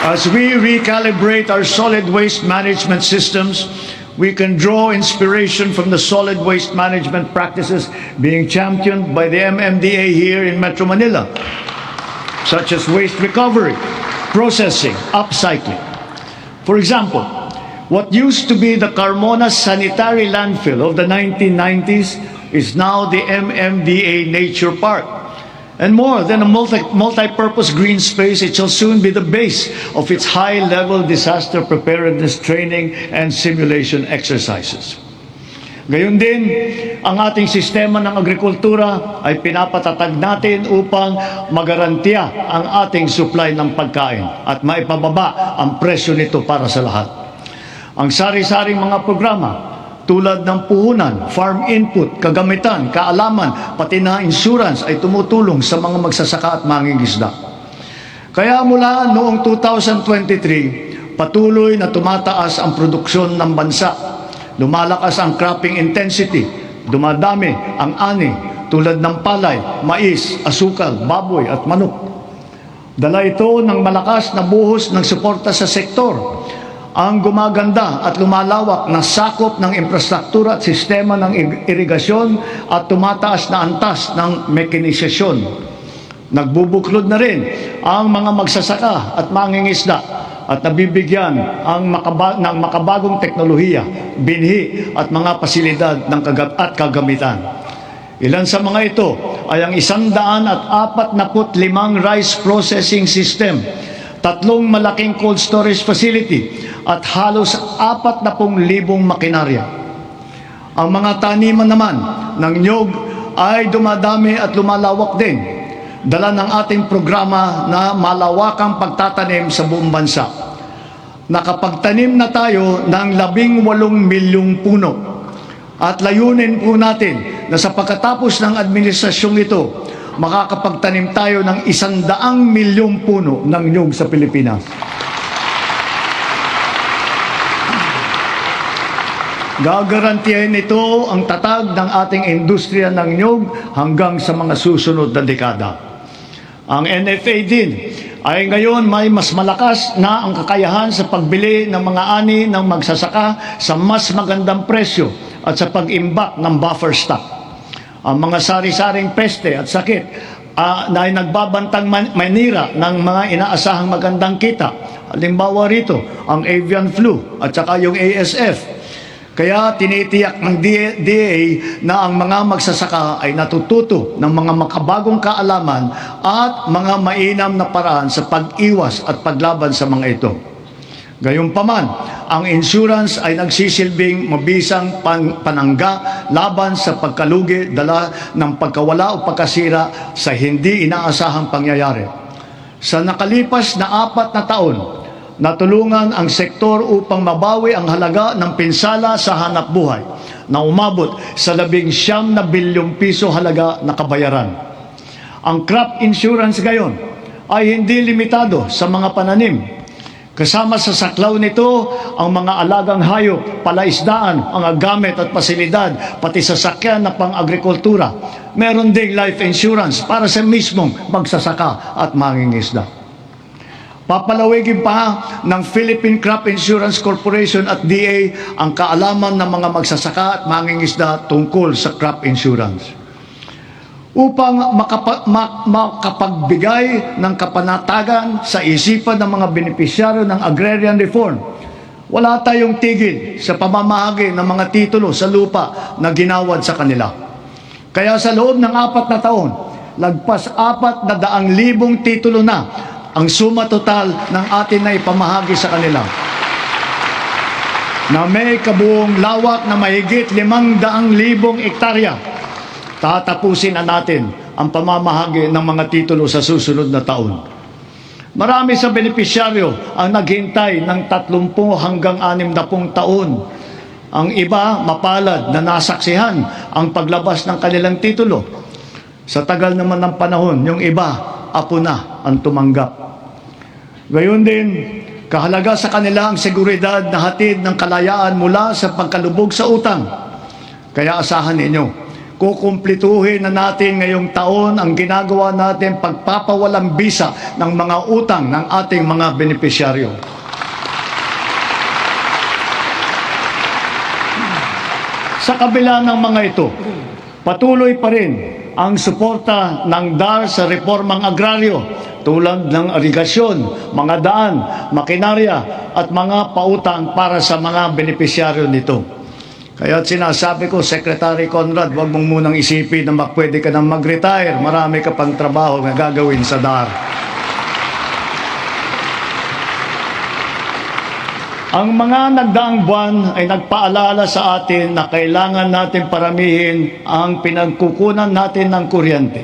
As we recalibrate our solid waste management systems, we can draw inspiration from the solid waste management practices being championed by the MMDA here in Metro Manila, such as waste recovery, processing, upcycling. For example, what used to be the Carmona Sanitary Landfill of the 1990s is now the MMDA Nature Park. And more than a multi-purpose green space, it shall soon be the base of its high-level disaster preparedness training and simulation exercises. Gayon din, ang ating sistema ng agrikultura ay pinapatatag natin upang magarantiya ang ating supply ng pagkain at maipababa ang presyo nito para sa lahat. Ang sari-saring mga programa tulad ng puhunan, farm input, kagamitan, kaalaman, pati na insurance ay tumutulong sa mga magsasaka at mangingisda. Kaya mula noong 2023, patuloy na tumataas ang produksyon ng bansa. Lumalakas ang cropping intensity, dumadami ang ani tulad ng palay, mais, asukal, baboy at manok. Dala ito ng malakas na buhos ng suporta sa sektor, ang gumaganda at lumalawak na sakop ng infrastruktura at sistema ng irigasyon at tumataas na antas ng mekanisasyon. Nagbubuklod na rin ang mga magsasaka at mangingisda at nabibigyan ng makabagong teknolohiya, binhi at mga pasilidad ng kagamitan. Ilan sa mga ito ay ang 145 rice processing system, 3 malaking cold storage facility at halos 40,000 makinarya. Ang mga taniman naman ng niyog ay dumadami at lumalawak din, dala ng ating programa na malawakang pagtatanim sa buong bansa. Nakapagtanim na tayo ng 18 milyong puno at layunin po natin na sa pagkatapos ng administrasyong ito, makakapagtanim tayo ng 100 milyong puno ng niyog sa Pilipinas. Gagarantiyahin ito ang tatag ng ating industriya ng niyog hanggang sa mga susunod na dekada. Ang NFA din ay ngayon may mas malakas na ang kakayahan sa pagbili ng mga ani ng magsasaka sa mas magandang presyo at sa pag-imbak ng buffer stock. Ang mga sari-saring peste at sakit na ay nagbabantang manira ng mga inaasahang magandang kita. Halimbawa rito, ang avian flu at saka yung ASF. Kaya tinitiyak ng DA na ang mga magsasaka ay natututo ng mga makabagong kaalaman at mga mainam na paraan sa pag-iwas at paglaban sa mga ito. Gayunpaman, ang insurance ay nagsisilbing mabisang panangga laban sa pagkalugi dala ng pagkawala o pagkasira sa hindi inaasahang pangyayari. Sa nakalipas na 4 na taon, natulungan ang sektor upang mabawi ang halaga ng pinsala sa hanap buhay na umabot sa 19 bilyong piso halaga na kabayaran. Ang crop insurance ngayon ay hindi limitado sa mga pananim. Kasama sa saklaw nito ang mga alagang hayop, palaisdaan, ang gamit at pasilidad, pati sasakyan na pang-agrikultura. Meron ding life insurance para sa mismong magsasaka at mangingisda. Papalawigin pa ng Philippine Crop Insurance Corporation at DA ang kaalaman ng mga magsasaka at mangingisda tungkol sa crop insurance. Upang makapagbigay ng kapanatagan sa isipan ng mga benepisyaryo ng agrarian reform, wala tayong tigil sa pamamahagi ng mga titulo sa lupa na ginawad sa kanila. Kaya sa loob ng 4 na taon, lagpas 400,000 titulo na ang suma total ng atin na ipamahagi sa kanila, na may kabuong lawak na mahigit 500,000 hektarya. Tatapusin na natin ang pamamahagi ng mga titulo sa susunod na taon. Marami sa benepisyaryo ang naghintay ng 30 hanggang 60 taon. Ang iba mapalad na nasaksihan ang paglabas ng kanilang titulo. Sa tagal naman ng panahon, yung iba, apo na ang tumanggap. Gayon din, kahalaga sa kanila ang seguridad na hatid ng kalayaan mula sa pagkalubog sa utang. Kaya asahan ninyo, kukumplituhin na natin ngayong taon ang ginagawa natin pagpapawalang bisa ng mga utang ng ating mga benepisyaryo. Sa kabila ng mga ito, patuloy pa rin ang suporta ng DAR sa reformang agraryo tulad ng irigasyon, mga daan, makinarya at mga pautang para sa mga benepisyaryo nito. Kaya sinasabi ko, Secretary Conrad, huwag mong munang isipin na pwede ka nang mag-retire. Marami ka pang trabaho na gagawin sa DAR. Ang mga nagdaang buwan ay nagpaalala sa atin na kailangan natin paramihin ang pinagkukunan natin ng kuryente.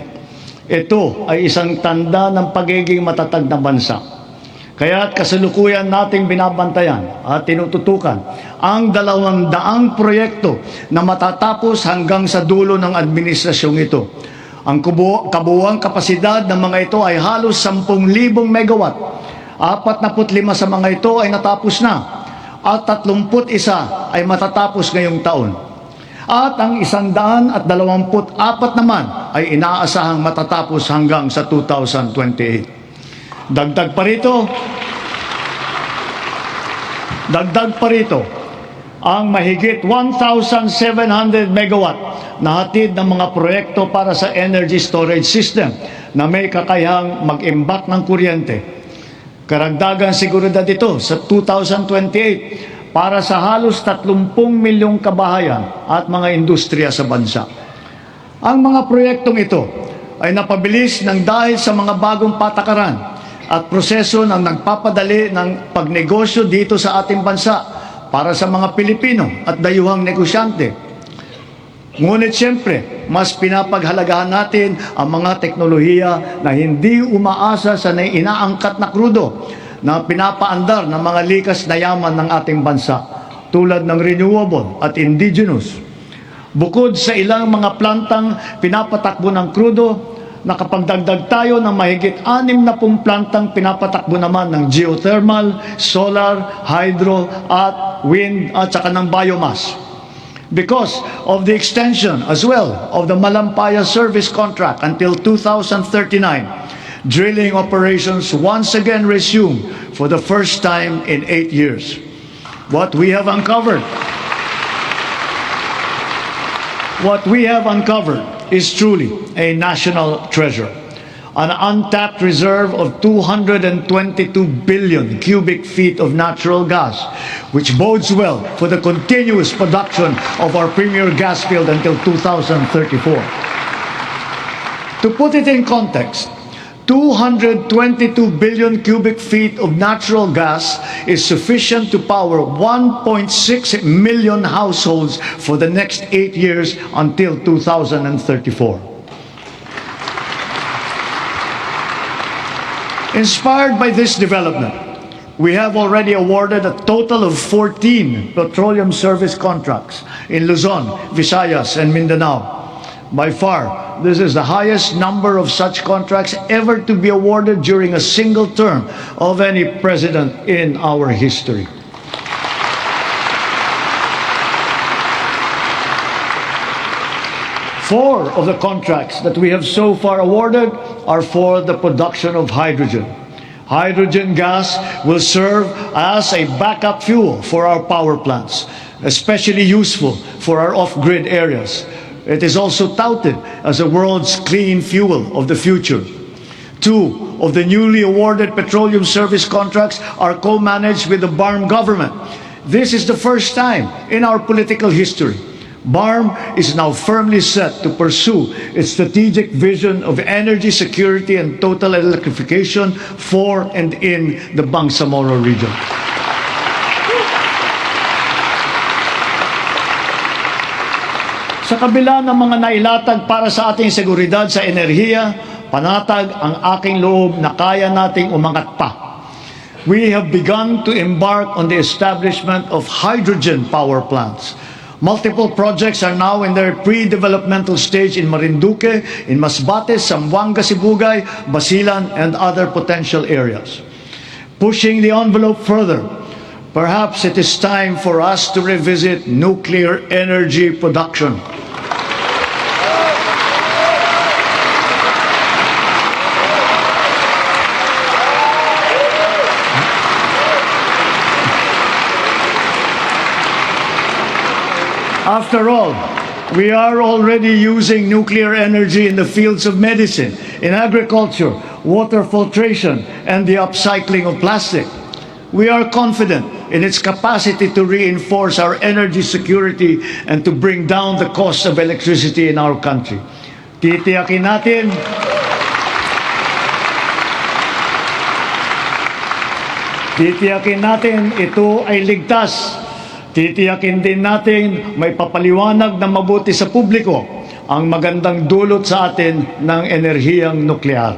Ito ay isang tanda ng pagiging matatag na bansa. Kaya't kasalukuyan nating binabantayan at tinututukan ang 200 proyekto na matatapos hanggang sa dulo ng administrasyong ito. Ang kabuuang kapasidad ng mga ito ay halos 10,000 megawatt. 45 sa mga ito ay natapos na at 31 ay matatapos ngayong taon. At ang 124 naman ay inaasahang matatapos hanggang sa 2028. Dagdag pa rito ang mahigit 1,700 megawatt na hatid ng mga proyekto para sa energy storage system na may kakayahang mag-imbak ng kuryente. Karagdagang seguridad ito sa 2028 para sa halos 30 milyong kabahayan at mga industriya sa bansa. Ang mga proyektong ito ay napabilis ng dahil sa mga bagong patakaran at proseso ng nagpapadali ng pagnegosyo dito sa ating bansa para sa mga Pilipino at dayuhang negosyante. Ngunit siyempre, mas pinapaghalagahan natin ang mga teknolohiya na hindi umaasa sa inaangkat na krudo na pinapaandar ng mga likas na yaman ng ating bansa tulad ng renewable at indigenous. Bukod sa ilang mga plantang pinapatakbo ng krudo, nakapagdagdag tayo ng mahigit 60 plantang pinapatakbo naman ng geothermal, solar, hydro at wind at saka ng biomass. Because of the extension as well of the Malampaya service contract until 2039, drilling operations once again resume for the first time in 8 years. What we have uncovered is truly a national treasure. An untapped reserve of 222 billion cubic feet of natural gas, which bodes well for the continuous production of our premier gas field until 2034. To put it in context, 222 billion cubic feet of natural gas is sufficient to power 1.6 million households for the next 8 years until 2034. Inspired by this development, we have already awarded a total of 14 petroleum service contracts in Luzon, Visayas, and Mindanao. By far, this is the highest number of such contracts ever to be awarded during a single term of any president in our history. Four of the contracts that we have so far awarded are for the production of hydrogen. Hydrogen gas will serve as a backup fuel for our power plants, especially useful for our off-grid areas. It is also touted as the world's clean fuel of the future. Two of the newly awarded petroleum service contracts are co-managed with the BARM government. This is the first time in our political history. BARM is now firmly set to pursue its strategic vision of energy security and total electrification for and in the Bangsamoro region. Sa kabila ng mga nailatag para sa ating seguridad sa enerhiya, panatag ang aking loob na kaya nating umangat pa. We have begun to embark on the establishment of hydrogen power plants. Multiple projects are now in their pre-developmental stage in Marinduque, in Masbate, Zamboanga, Sibugay, Basilan, and other potential areas. Pushing the envelope further, perhaps it is time for us to revisit nuclear energy production. After all, we are already using nuclear energy in the fields of medicine, in agriculture, water filtration, and the upcycling of plastic. We are confident in its capacity to reinforce our energy security and to bring down the cost of electricity in our country. Titiyakin natin ito ay ligtas. Titiyakin din natin may papaliwanag na mabuti sa publiko ang magandang dulot sa atin ng enerhiyang nuklear.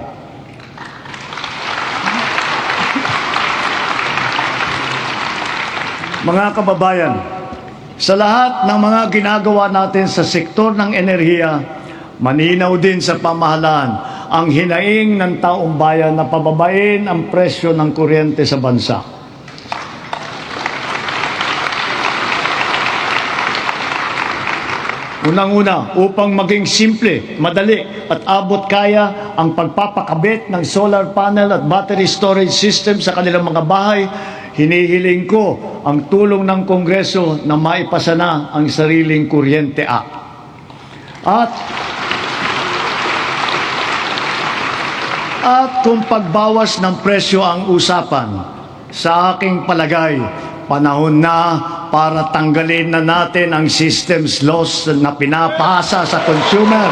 Mga kababayan, sa lahat ng mga ginagawa natin sa sektor ng enerhiya, malinaw din sa pamahalaan ang hinaing ng taong bayan na pababain ang presyo ng kuryente sa bansa. Unang-una, upang maging simple, madali at abot kaya ang pagpapakabit ng solar panel at battery storage system sa kanilang mga bahay, hinihiling ko ang tulong ng Kongreso na maipasa na ang Sariling Kuryente Act. At kung pagbawas ng presyo ang usapan, sa aking palagay, panahon na para tanggalin na natin ang systems loss na pinapasa sa consumer.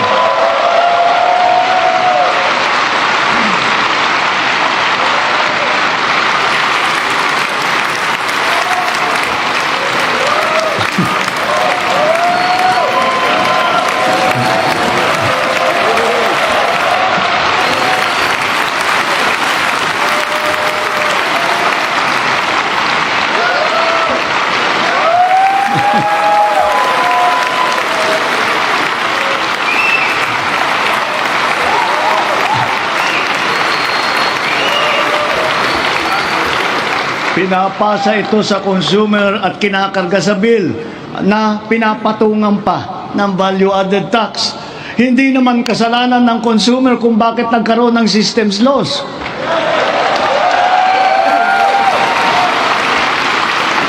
Pinapasa ito sa consumer at kinakarga sa bill na pinapatungan pa ng value-added tax. Hindi naman kasalanan ng consumer kung bakit nagkaroon ng systems loss.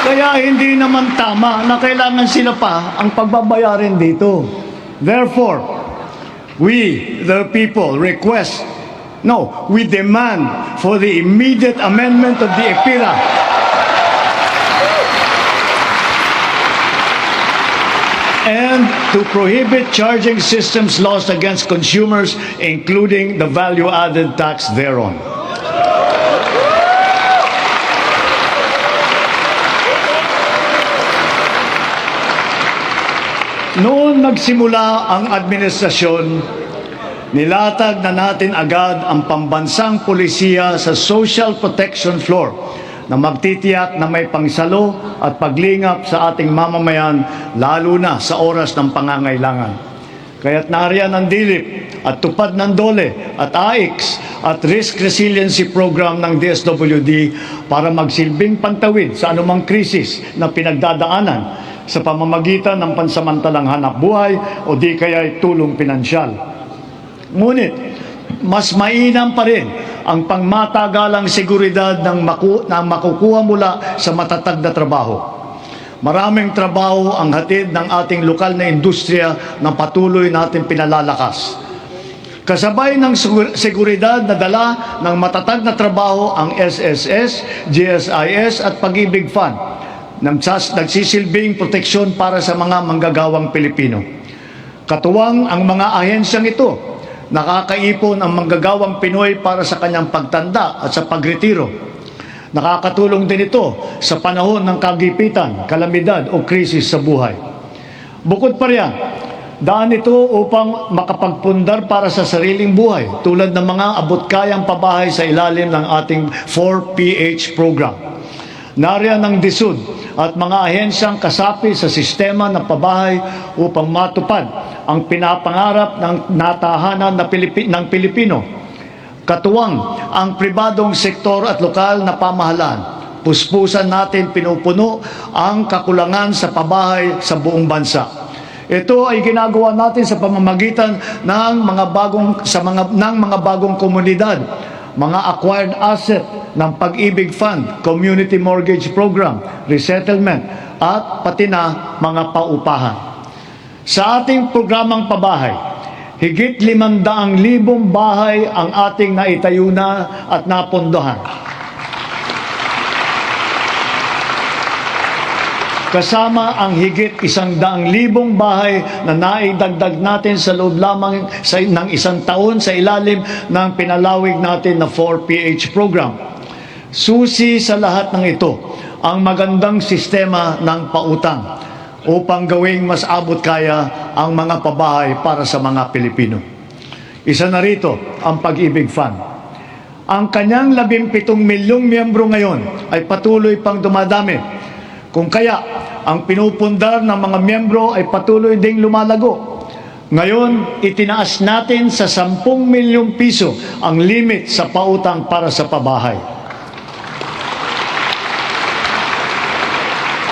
Kaya hindi naman tama na kailangan sila pa ang pagbabayarin dito. Therefore, we, the people, we demand for the immediate amendment of the EPIRA and to prohibit charging systems loss against consumers, including the value-added tax thereon. Noon nagsimula ang administrasyon, nilatag na natin agad ang pambansang polisiya sa social protection floor na magtitiyak na may pangsalo at paglingap sa ating mamamayan, lalo na sa oras ng pangangailangan. Kaya't nariyan ang DILIP at tupad ng DOLE at AIX at Risk Resiliency Program ng DSWD para magsilbing pantawid sa anumang krisis na pinagdadaanan sa pamamagitan ng pansamantalang hanap buhay o di kaya'y tulong pinansyal. Ngunit, mas mainam pa rin ang pangmatagalang seguridad ng makukuha mula sa matatag na trabaho. Maraming trabaho ang hatid ng ating lokal na industriya na patuloy natin pinalalakas. Kasabay ng seguridad na dala ng matatag na trabaho ang SSS, GSIS at Pag-ibig Fund, nagsisilbing proteksyon para sa mga manggagawang Pilipino. Katuwang ang mga ahensyang ito, nakakaipon ang manggagawang Pinoy para sa kanyang pagtanda at sa pagretiro. Nakakatulong din ito sa panahon ng kagipitan, kalamidad o krisis sa buhay. Bukod pa riyan, daan ito upang makapagpundar para sa sariling buhay tulad ng mga abot-kayang pabahay sa ilalim ng ating 4PH program. Nariyan ang DSUD at mga ahensyang kasapi sa sistema ng pabahay upang matupad ang pinapangarap ng natahanan ng Pilipino. Katuwang ang pribadong sektor at lokal na pamahalaan. Puspusan natin pinupuno ang kakulangan sa pabahay sa buong bansa. Ito ay ginagawa natin sa pamamagitan ng mga bagong komunidad, mga acquired asset ng Pag-ibig Fund, Community Mortgage Program, Resettlement, at pati na mga paupahan. Sa ating programang pabahay, higit 500,000 bahay ang ating naitayo na at napondohan. Kasama ang higit 100,000 bahay na naidagdag natin sa loob lamang ng isang taon sa ilalim ng pinalawig natin na 4PH program. Susi sa lahat ng ito ang magandang sistema ng pautang upang gawing mas abot kaya ang mga pabahay para sa mga Pilipino. Isa na rito ang Pag-ibig Fund. Ang kanyang 17 milyong miyembro ngayon ay patuloy pang dumadami. Kung kaya, ang pinupundar ng mga miyembro ay patuloy ding lumalago. Ngayon, itinaas natin sa 10 milyong piso ang limit sa pautang para sa pabahay.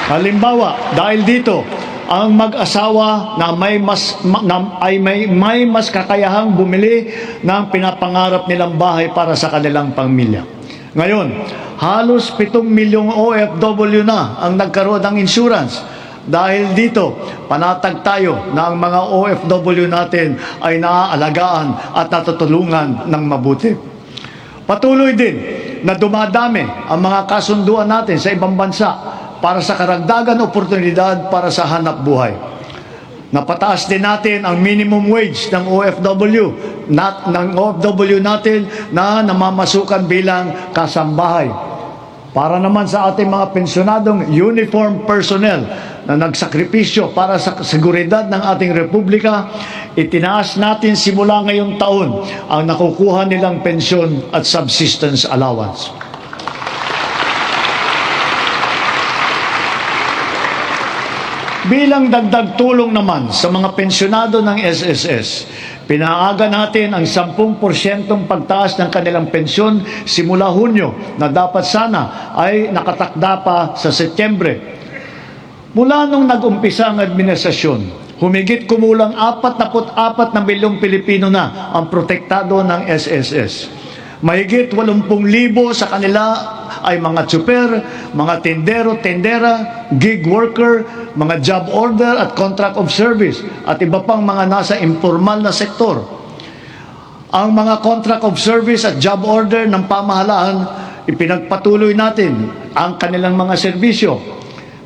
Halimbawa, dahil dito, ang mag-asawa na may mas kakayahang bumili ng pinapangarap nilang bahay para sa kanilang pamilya. Ngayon, halos 7 milyong OFW na ang nagkaroon ng insurance. Dahil dito, panatag tayo na ang mga OFW natin ay naaalagaan at natutulungan ng mabuti. Patuloy din na dumadami ang mga kasunduan natin sa ibang bansa para sa karagdagan oportunidad para sa hanap buhay. Napataas din natin ang minimum wage ng OFW natin na namamasukan bilang kasambahay. Para naman sa ating mga pensyonadong uniform personnel na nagsakripisyo para sa seguridad ng ating republika, itinaas natin simula ngayong taon ang nakukuha nilang pensyon at subsistence allowance. Bilang dagdag tulong naman sa mga pensyonado ng SSS, pinaaga natin ang 10% pagtaas ng kanilang pensyon simula Hunyo na dapat sana ay nakatakda pa sa Setyembre. Mula nung nag-umpisa ang administrasyon, humigit kumulang 44 na milyong Pilipino na ang protektado ng SSS. Mahigit 80,000 sa kanila ay mga tsuper, mga tindero, tendera, gig worker, mga job order at contract of service at iba pang mga nasa informal na sektor. Ang mga contract of service at job order ng pamahalaan, ipinagpatuloy natin ang kanilang mga serbisyo.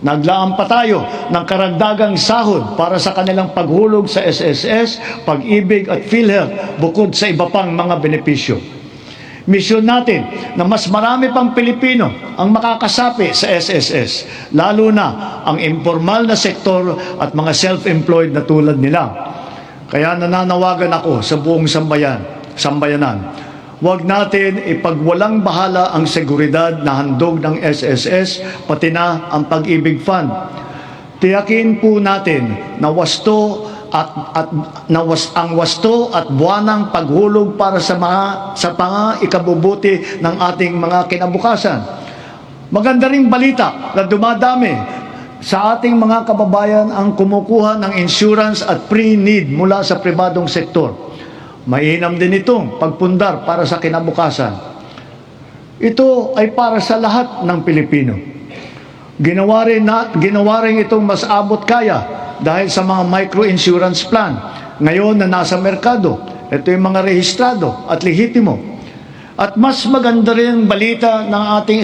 Naglaan pa tayo ng karagdagang sahod para sa kanilang paghulog sa SSS, Pag-ibig at PhilHealth bukod sa iba pang mga benepisyo. Misyon natin na mas marami pang Pilipino ang makakasapi sa SSS, lalo na ang informal na sektor at mga self-employed na tulad nila. Kaya nananawagan ako sa buong sambayanan. Huwag natin ipagwalang bahala ang seguridad na handog ng SSS, pati na ang Pag-ibig Fund. Tiyakin po natin na ang wasto at buwanang paghulog para sa mga ikabubuti ng ating mga kinabukasan. Maganda ring balita na dumadami sa ating mga kababayan ang kumukuha ng insurance at pre-need mula sa pribadong sektor. Mainam din itong pagpundar para sa kinabukasan. Ito ay para sa lahat ng Pilipino. Ginawa rin itong mas abot kaya dahil sa mga micro-insurance plan ngayon na nasa merkado. Ito yung mga rehistrado at lehitimo. At mas maganda rin balita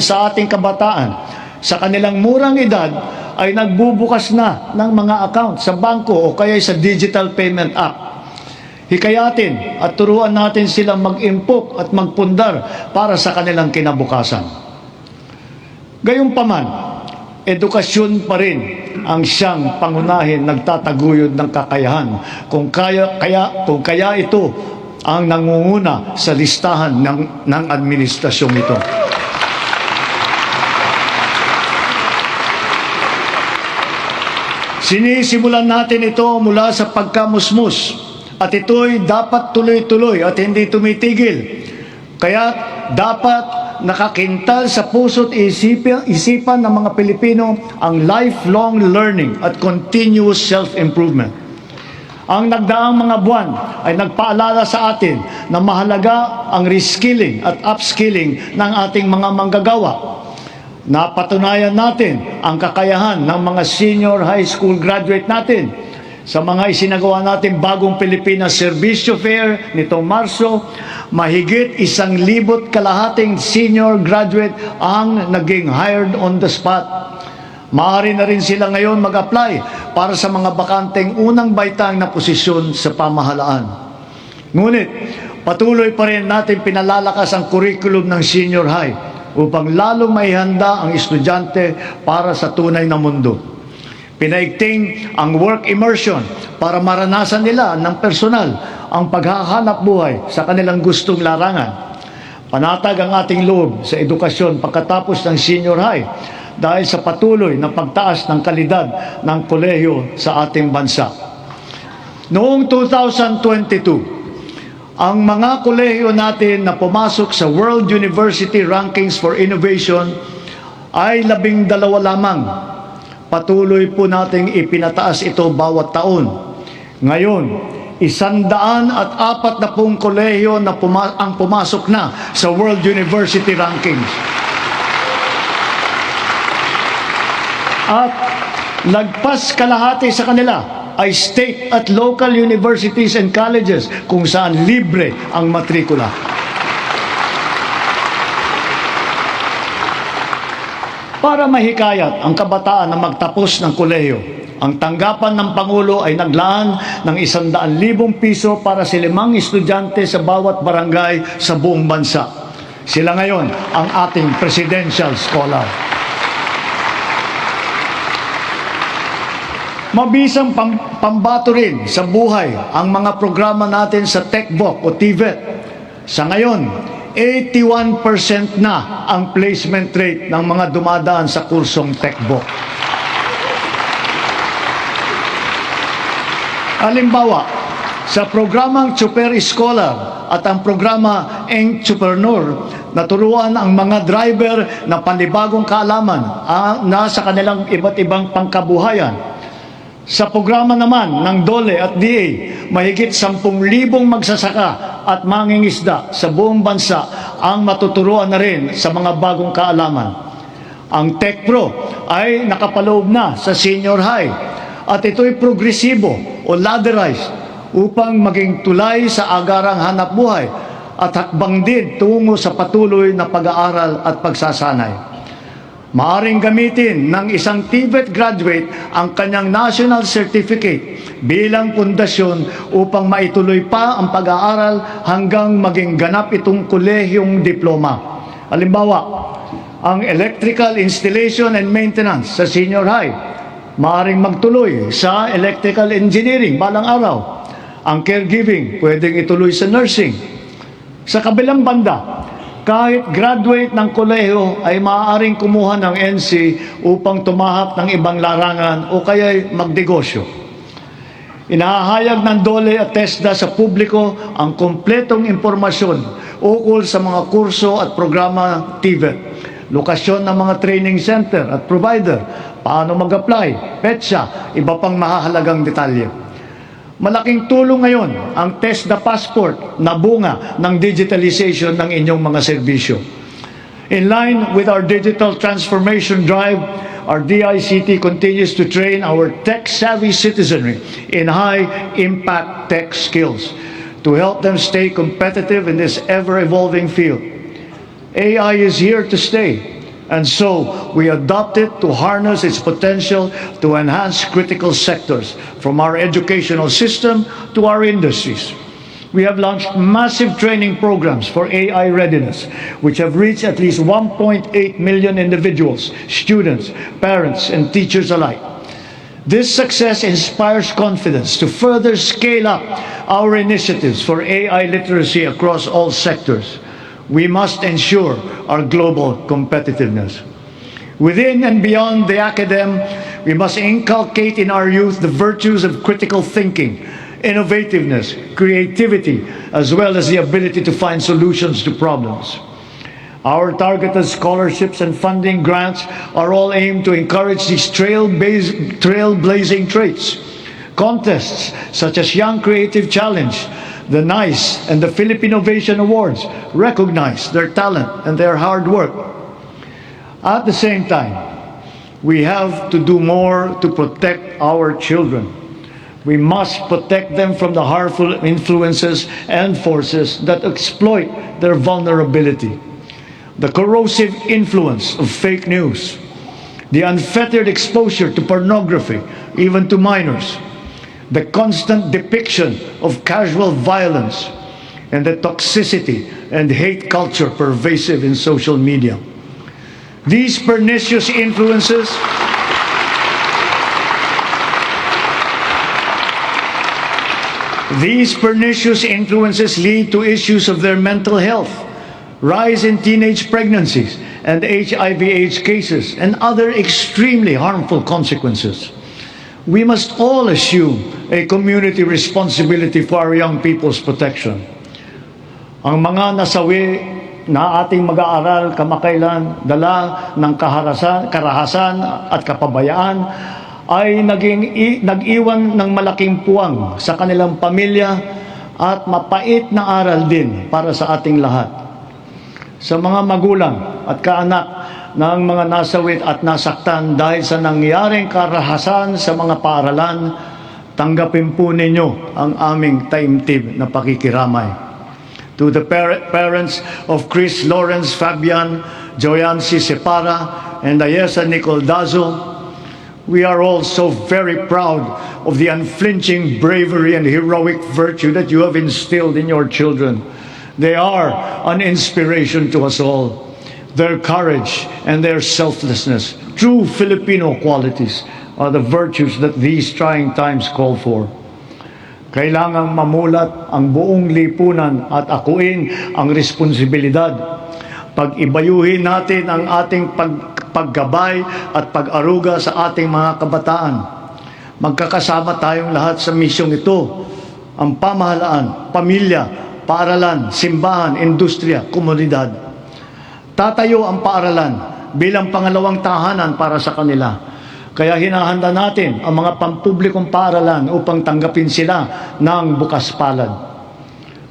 sa ating kabataan. Sa kanilang murang edad ay nagbubukas na ng mga account sa bangko o kaya sa digital payment app. Hikayatin at turuan natin silang mag-impok at magpundar para sa kanilang kinabukasan. Gayunpaman, edukasyon pa rin ang siyang pangunahin nagtataguyod ng kakayahan. Kung kaya ito ang nangunguna sa listahan ng administrasyong ito. Sinisimulan natin ito mula sa pagkamusmus at ito'y dapat tuloy-tuloy at hindi tumitigil. Kaya dapat nakakintal sa puso't isipan ng mga Pilipino ang lifelong learning at continuous self-improvement. Ang nagdaang mga buwan ay nagpaalala sa atin na mahalaga ang reskilling at upskilling ng ating mga manggagawa. Napatunayan natin ang kakayahan ng mga senior high school graduate natin sa mga isinagawa natin bagong Pilipinas Serbisyo Fair nitong Marso. Mahigit 1,200 senior graduate ang naging hired on the spot. Maaari na rin sila ngayon mag-apply para sa mga bakanteng unang baitang na posisyon sa pamahalaan. Ngunit, patuloy pa rin natin pinalalakas ang curriculum ng senior high upang lalong maihanda ang estudyante para sa tunay na mundo. Pinaigting ang work immersion para maranasan nila ng personal ang paghahanap buhay sa kanilang gustong larangan. Panatag ang ating loob sa edukasyon pagkatapos ng senior high dahil sa patuloy na pagtaas ng kalidad ng kolehiyo sa ating bansa. Noong 2022, ang mga kolehiyo natin na pumasok sa World University Rankings for Innovation ay 12 lamang. Patuloy po nating ipinataas ito bawat taon. Ngayon, 140 kolehiyo na ang pumasok na sa World University Rankings. At lagpas kalahati sa kanila ay state at local universities and colleges kung saan libre ang matrikula. Para mahikayat ang kabataan na magtapos ng kolehiyo, ang tanggapan ng Pangulo ay naglaan ng 100,000 piso para sa 5 estudyante sa bawat barangay sa buong bansa. Sila ngayon ang ating presidential scholar. Mabisang pambato rin sa buhay ang mga programa natin sa TechVoc o TVET. Sa ngayon, 81% na ang placement rate ng mga dumadaan sa kursong TechVoc. Halimbawa, sa programang Super Scholar at ang programa Entrepreneur, naturuan ang mga driver na panibagong kaalaman na sa kanilang iba't ibang pangkabuhayan. Sa programa naman ng DOLE at DA, mahigit 10,000 magsasaka at mangingisda sa buong bansa ang matuturuan na rin sa mga bagong kaalaman. Ang TechPro ay nakapaloob na sa senior high at ito'y progresibo o ladderized upang maging tulay sa agarang hanap buhay at hakbang din tungo sa patuloy na pag-aaral at pagsasanay. Maaring gamitin ng isang TVET graduate ang kanyang national certificate bilang pundasyon upang maituloy pa ang pag-aaral hanggang maging ganap itong kolehiyong diploma. Halimbawa, ang electrical installation and maintenance sa senior high, maaring magtuloy sa electrical engineering balang araw. Ang caregiving, pwedeng ituloy sa nursing. Sa kabilang banda, kahit graduate ng kolehiyo ay maaaring kumuha ng NC upang tumahak ng ibang larangan o kaya'y magnegosyo. Inahahayag ng DOLE at TESDA sa publiko ang kompletong impormasyon ukol sa mga kurso at programa TVET, lokasyon ng mga training center at provider, paano mag-apply, petsa, iba pang mahahalagang detalye. Malaking tulong ngayon ang TESDA Passport na bunga ng digitalization ng inyong mga serbisyo. In line with our digital transformation drive, our DICT continues to train our tech-savvy citizenry in high-impact tech skills to help them stay competitive in this ever-evolving field. AI is here to stay, and so we adopt it to harness its potential to enhance critical sectors, from our educational system to our industries. We have launched massive training programs for AI readiness, which have reached at least 1.8 million individuals, students, parents, and teachers alike. This success inspires confidence to further scale up our initiatives for AI literacy across all sectors. We must ensure our global competitiveness. Within and beyond the academe, we must inculcate in our youth the virtues of critical thinking, innovativeness, creativity, as well as the ability to find solutions to problems. Our targeted scholarships and funding grants are all aimed to encourage these trailblazing traits. Contests such as Young Creative Challenge, the NICE, and the Philippine Innovation Awards recognize their talent and their hard work. At the same time, we have to do more to protect our children. We must protect them from the harmful influences and forces that exploit their vulnerability. The corrosive influence of fake news, the unfettered exposure to pornography, even to minors, the constant depiction of casual violence, and the toxicity and hate culture pervasive in social media. These pernicious influences lead to issues of their mental health, rise in teenage pregnancies, and HIV/AIDS cases and other extremely harmful consequences. We must all assume a community responsibility for our young people's protection. Ang mga nasawi na ating mag-aaral kamakailan, dala ng karahasan at kapabayaan, ay nag-iwan ng malaking puwang sa kanilang pamilya at mapait na aral din para sa ating lahat. Sa mga magulang at kaanak ng mga nasawit at nasaktan dahil sa nangyaring karahasan sa mga paaralan, tanggapin po ninyo ang aming taimtib na pakikiramay. To the parents of Chris Lawrence Fabian, Joyancy Separa, and Ayesa Nicole Dazo, we are all so very proud of the unflinching bravery and heroic virtue that you have instilled in your children. They are an inspiration to us all. Their courage and their selflessness, true Filipino qualities, are the virtues that these trying times call for. Kailangang mamulat ang buong lipunan at akuin ang responsibilidad. Pag-ibayuhin natin ang ating paggabay at pag-aruga sa ating mga kabataan. Magkakasama tayong lahat sa misyong ito. Ang pamahalaan, pamilya, paaralan, simbahan, industriya, komunidad. Tatayo ang paaralan bilang pangalawang tahanan para sa kanila. Kaya hinahanda natin ang mga pampublikong paaralan upang tanggapin sila ng bukas palad.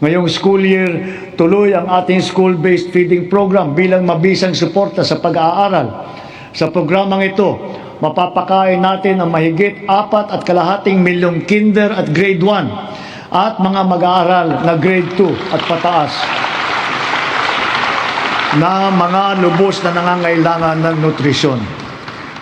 Ngayong school year, tuloy ang ating school-based feeding program bilang mabisang suporta sa pag-aaral. Sa programang ito, mapapakain natin ang mahigit 4.5 milyong kinder at grade 1 at mga mag-aaral na grade 2 at pataas na mga lubos na nangangailangan ng nutrisyon.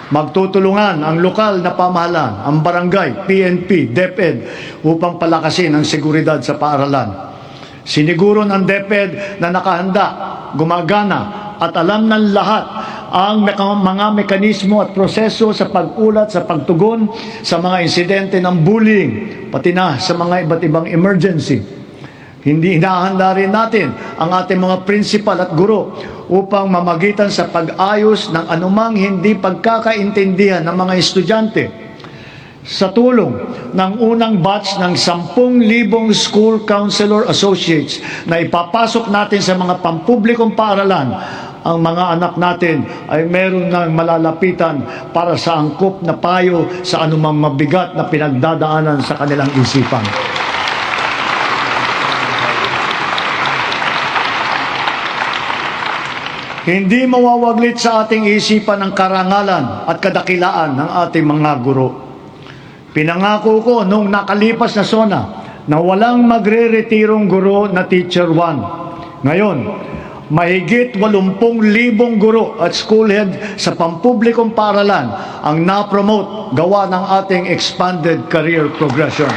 Magtutulungan ang lokal na pamahalaan, ang barangay, PNP, DepEd upang palakasin ang seguridad sa paaralan. Siniguro ng DepEd na nakahanda, gumagana at alam ng lahat ang mga mekanismo at proseso sa pag-ulat, sa pagtugon sa mga insidente ng bullying, pati na sa mga iba't ibang emergency. Hindi hinahanda rin natin ang ating mga principal at guro upang mamagitan sa pag-ayos ng anumang hindi pagkakaintindihan ng mga estudyante. Sa tulong ng unang batch ng 10,000 school counselor associates na ipapasok natin sa mga pampublikong paaralan, ang mga anak natin ay meron ng malalapitan para sa angkop na payo sa anumang mabigat na pinagdadaanan sa kanilang isipan. Hindi mawawaglit sa ating isipan ang karangalan at kadakilaan ng ating mga guro. Pinangako ko nung nakalipas na SONA na walang magre-retirong guro na Teacher 1. Ngayon, mahigit 80,000 guro at school head sa pampublikong paaralan ang na-promote gawa ng ating expanded career progression.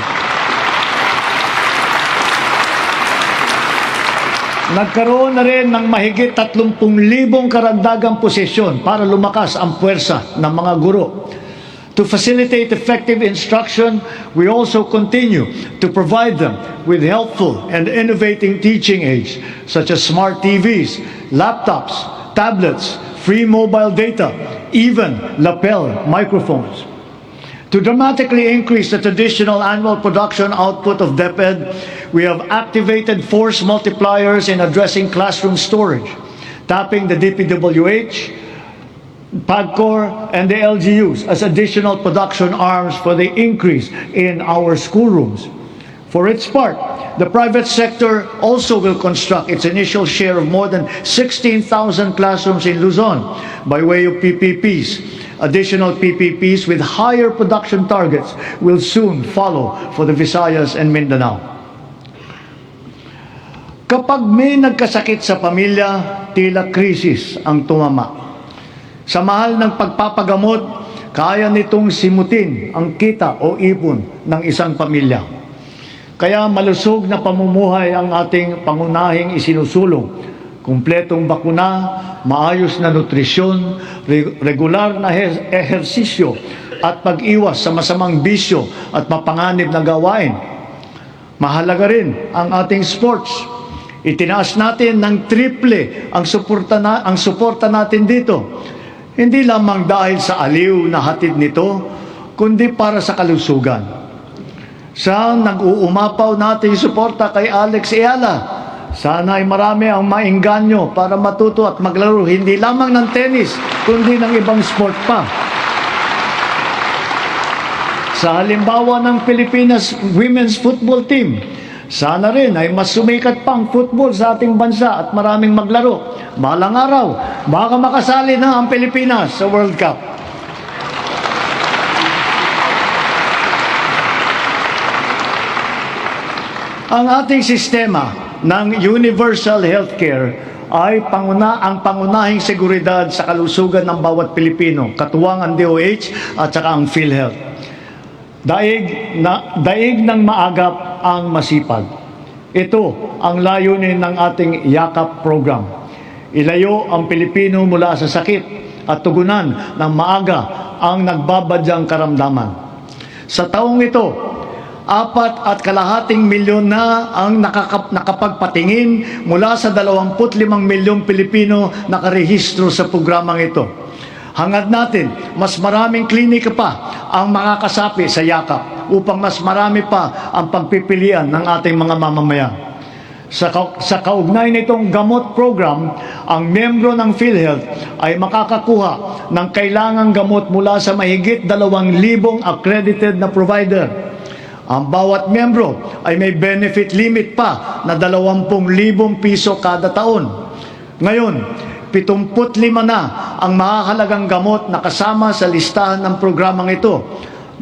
Nagkaroon na rin ng mahigit 30,000 karagdagang posisyon para lumakas ang puwersa ng mga guro. To facilitate effective instruction, we also continue to provide them with helpful and innovating teaching aids such as smart TVs, laptops, tablets, free mobile data, even lapel microphones. To dramatically increase the traditional annual production output of DepEd, we have activated force multipliers in addressing classroom storage, tapping the DPWH, PAGCOR, and the LGUs as additional production arms for the increase in our schoolrooms. For its part, the private sector also will construct its initial share of more than 16,000 classrooms in Luzon by way of PPPs. Additional PPPs with higher production targets will soon follow for the Visayas and Mindanao. Kapag may nagkasakit sa pamilya, tila krisis ang tumama. Sa mahal ng pagpapagamot, kaya nitong simutin ang kita o ipon ng isang pamilya. Kaya malusog na pamumuhay ang ating pangunahing isinusulong. Kumpletong bakuna, maayos na nutrisyon, regular na ehersisyo at pag-iwas sa masamang bisyo at mapanganib na gawain. Mahalaga rin ang ating sports. Itinaas natin ng triple ang suporta natin dito. Hindi lamang dahil sa aliw na hatid nito, kundi para sa kalusugan. Sa nag-uumapaw natin suporta kay Alex Eala, sana ay marami ang maengganyo para matuto at maglaro hindi lamang ng tennis, kundi ng ibang sport pa. Sa halimbawa ng Pilipinas Women's Football Team, sana rin ay mas sumikat pang football sa ating bansa at maraming maglaro. Balang araw, baka makasali na ang Pilipinas sa World Cup. Ang ating sistema ng universal healthcare ay ang pangunahing seguridad sa kalusugan ng bawat Pilipino, katuwang ang DOH at saka ang PhilHealth. Daig ng maagap ang masipag. Ito ang layunin ng ating YAKAP program. Ilayo ang Pilipino mula sa sakit at tugunan ng maaga ang nagbabadyang karamdaman. Sa taong ito, 4.5 milyon na ang nakapagpatingin mula sa 25 milyong Pilipino nakarehistro sa programang ito. Hangad natin, mas maraming klinika pa ang makakasapi sa YAKAP upang mas marami pa ang pagpipilian ng ating mga mamamayan. Sa kaugnay nitong gamot program, ang miyembro ng PhilHealth ay makakakuha ng kailangang gamot mula sa mahigit 2,000 accredited na provider. Ang bawat miyembro ay may benefit limit pa na 20,000 piso kada taon. Ngayon, 75 na ang mahahalagang gamot na kasama sa listahan ng programang ito.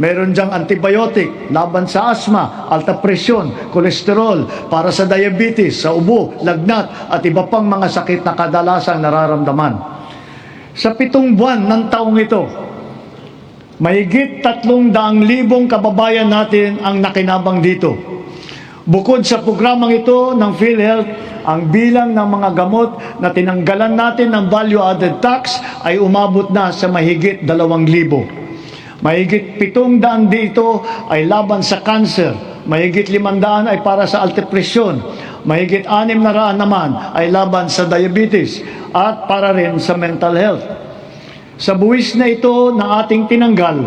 Meron diyang antibiotic, laban sa asma, alta presyon, kolesterol, para sa diabetes, sa ubo, lagnat, at iba pang mga sakit na kadalasang nararamdaman. Sa 7 buwan ng taong ito, mahigit 300,000 kababayan natin ang nakinabang dito. Bukod sa programang ito ng PhilHealth, ang bilang ng mga gamot na tinanggalan natin ng value-added tax ay umabot na sa mahigit 2,000. Mahigit 700 dito ay laban sa cancer, mahigit 500 ay para sa altepresyon, mahigit 600 naman ay laban sa diabetes at para rin sa mental health. Sa buwis na ito na ating tinanggal,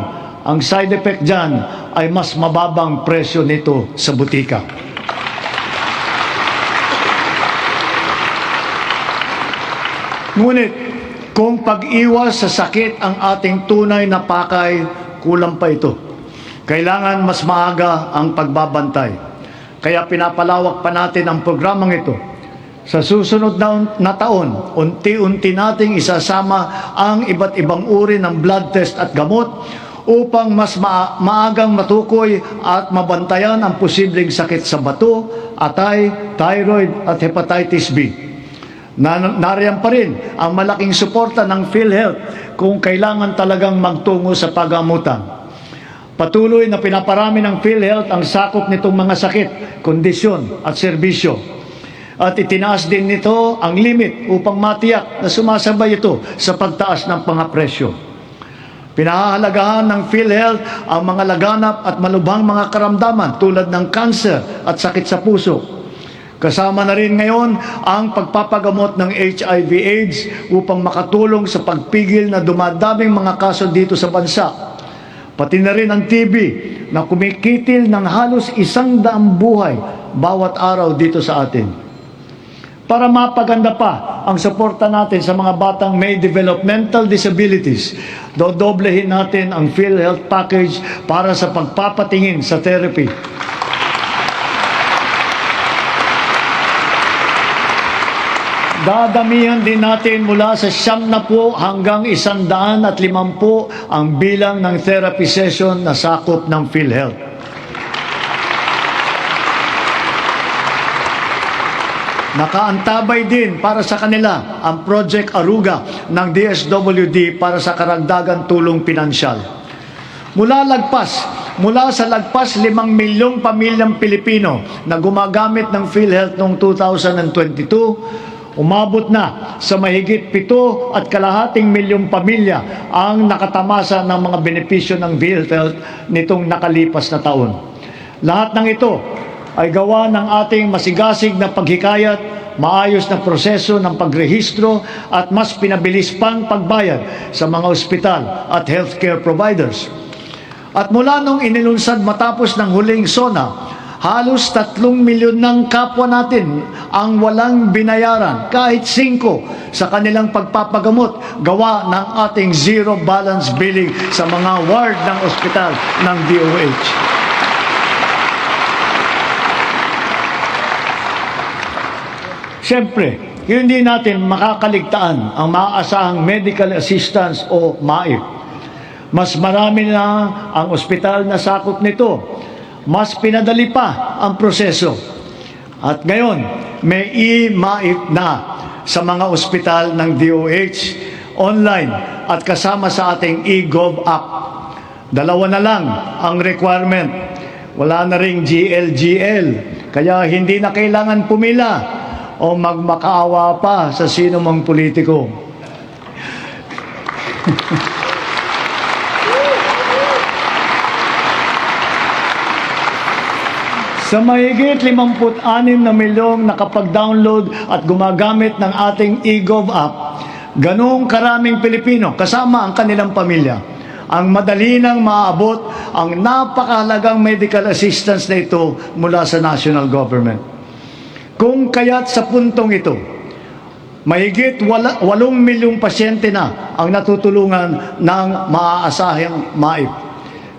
ang side effect dyan ay mas mababang presyo nito sa butika. Ngunit, kung pag-iwas sa sakit ang ating tunay na pakay, kulang pa ito. Kailangan mas maaga ang pagbabantay. Kaya pinapalawak pa natin ang programang ito. Sa susunod na taon, unti-unti nating isasama ang iba't ibang uri ng blood test at gamot upang mas maagang matukoy at mabantayan ang posibleng sakit sa bato, atay, thyroid at hepatitis B. Nariyan pa rin ang malaking suporta ng PhilHealth kung kailangan talagang magtungo sa pagamutan. Patuloy na pinaparami ng PhilHealth ang sakop nitong mga sakit, kondisyon at serbisyo. At itinaas din nito ang limit upang matiyak na sumasabay ito sa pagtaas ng presyo. Pinahahalagahan ng PhilHealth ang mga laganap at malubhang mga karamdaman tulad ng cancer at sakit sa puso. Kasama na rin ngayon ang pagpapagamot ng HIV/AIDS upang makatulong sa pagpigil na dumadaming mga kaso dito sa bansa. Pati na rin ang TB na kumikitil ng halos 100 buhay bawat araw dito sa atin. Para mapaganda pa ang suporta natin sa mga batang may developmental disabilities, dodoblehin natin ang PhilHealth package para sa pagpapatingin sa therapy. Dadamihan din natin mula sa 70 hanggang 150 ang bilang ng therapy session na sakop ng PhilHealth. Nakaantabay din para sa kanila ang Project Aruga ng DSWD para sa karagdagang tulong pinansyal. Mula sa lagpas 5 milyong pamilyang Pilipino na gumagamit ng PhilHealth noong 2022, umabot na sa mahigit 7.5 milyong pamilya ang nakatamasa ng mga benepisyo ng PhilHealth nitong nakalipas na taon. Lahat ng ito ay gawa ng ating masigasig na paghikayat maayos na proseso ng pagrehistro at mas pinabilis pang pagbayad sa mga ospital at healthcare providers. At mula nung inilunsad matapos ng huling SONA, halos 3 milyon ng kapwa natin ang walang binayaran kahit 5 sa kanilang pagpapagamot gawa ng ating zero balance billing sa mga ward ng ospital ng DOH. Siyempre, hindi natin makakaligtaan ang maaasahang medical assistance o MAIP. Mas marami na ang ospital na sakop nito. Mas pinadali pa ang proseso. At ngayon, may e-MAIP na sa mga ospital ng DOH, online at kasama sa ating e-Gov app. 2 na lang ang requirement. Wala na ring GLGL, kaya hindi na kailangan pumila o magmakaawa pa sa sino mang politiko. Sa mahigit 56 na milyong nakapag-download at gumagamit ng ating e-Gov app, ganong karaming Pilipino kasama ang kanilang pamilya ang madali nang maaabot ang napakahalagang medical assistance na ito mula sa national government. Kung kaya't sa puntong ito, mahigit 8 milyong pasyente na ang natutulungan ng maaasahang MAIP.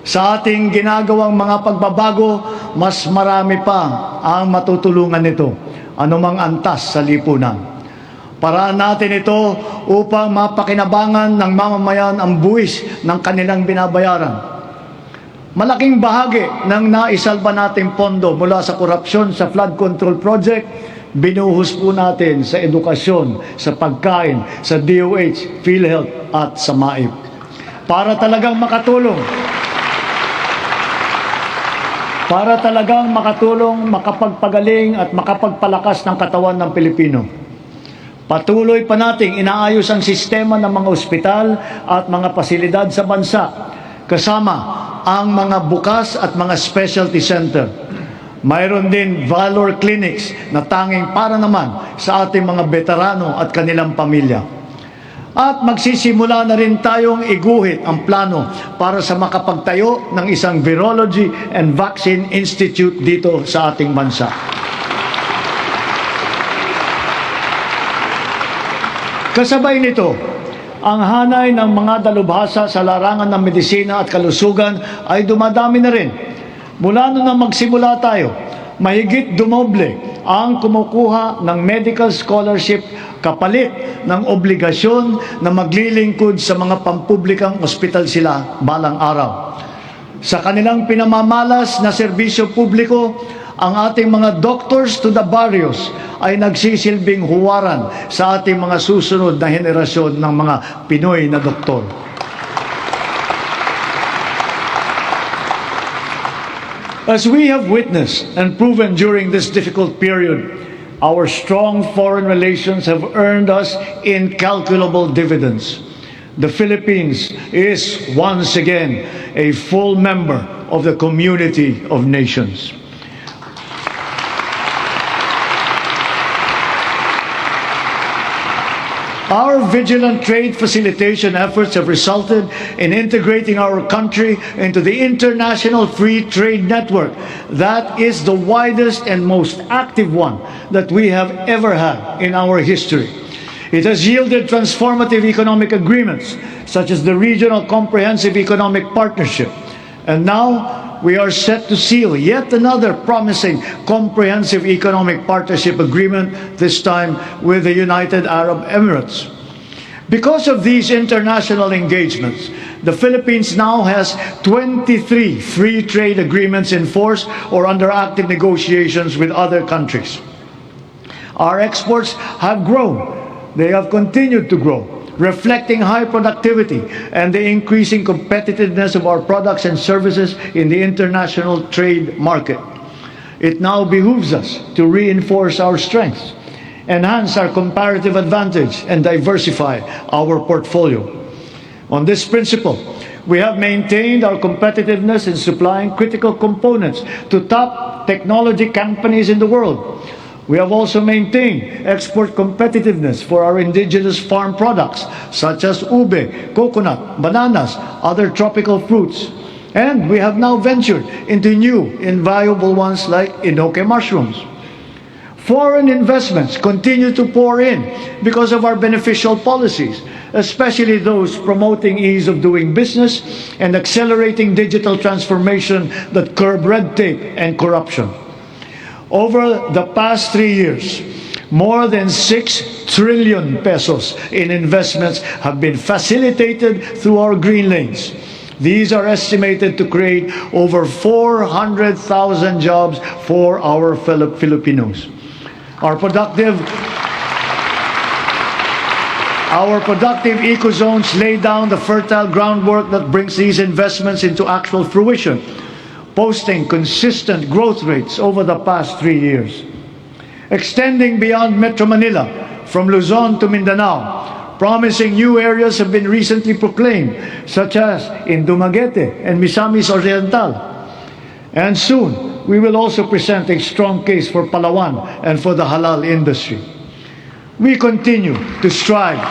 Sa ating ginagawang mga pagbabago, mas marami pa ang matutulungan nito, anumang antas sa lipunan. Paraan natin ito upang mapakinabangan ng mamamayan ang buwis ng kanilang binabayaran. Malaking bahagi ng naisalba nating pondo mula sa korupsyon sa flood control project, binuhos po natin sa edukasyon, sa pagkain, sa DOH, PhilHealth at sa MAIP. Para talagang makatulong, makapagpagaling at makapagpalakas ng katawan ng Pilipino. Patuloy pa nating inaayos ang sistema ng mga ospital at mga pasilidad sa bansa, kasama ang mga bukas at mga specialty center. Mayroon din valor clinics na tanging para naman sa ating mga veterano at kanilang pamilya. At magsisimula na rin tayong iguhit ang plano para sa makapagtayo ng isang Virology and Vaccine Institute dito sa ating bansa. Kasabay nito, ang hanay ng mga dalubhasa sa larangan ng medisina at kalusugan ay dumadami na rin. Mula nung magsimula tayo, mahigit dumoble ang kumukuha ng medical scholarship kapalit ng obligasyon na maglilingkod sa mga pampublikang ospital sila balang araw. Sa kanilang pinamamalas na serbisyo publiko, ang ating mga doctors to the barrios ay nagsisilbing huwaran sa ating mga susunod na henerasyon ng mga Pinoy na doktor. As we have witnessed and proven during this difficult period, our strong foreign relations have earned us incalculable dividends. The Philippines is once again a full member of the community of nations. Our vigilant trade facilitation efforts have resulted in integrating our country into the international free trade network that is the widest and most active one that we have ever had in our history. It has yielded transformative economic agreements such as the Regional Comprehensive Economic Partnership. And now we are set to seal yet another promising comprehensive economic partnership agreement, this time with the United Arab Emirates. Because of these international engagements, the Philippines now has 23 free trade agreements in force or under active negotiations with other countries. Our exports have grown. They have continued to grow, reflecting high productivity and the increasing competitiveness of our products and services in the international trade market. It now behooves us to reinforce our strengths, enhance our comparative advantage, and diversify our portfolio. On this principle, we have maintained our competitiveness in supplying critical components to top technology companies in the world. We have also maintained export competitiveness for our indigenous farm products such as ube, coconut, bananas, other tropical fruits. And we have now ventured into new invaluable ones like enoke mushrooms. Foreign investments continue to pour in because of our beneficial policies, especially those promoting ease of doing business and accelerating digital transformation that curb red tape and corruption. Over the past 3 years, more than 6 trillion pesos in investments have been facilitated through our green lanes. These are estimated to create over 400,000 jobs for our Filipinos. Our productive eco-zones lay down the fertile groundwork that brings these investments into actual fruition, posting consistent growth rates over the past 3 years. Extending beyond Metro Manila, from Luzon to Mindanao, promising new areas have been recently proclaimed, such as in Dumaguete and Misamis Oriental. And soon, we will also present a strong case for Palawan and for the halal industry. We continue to strive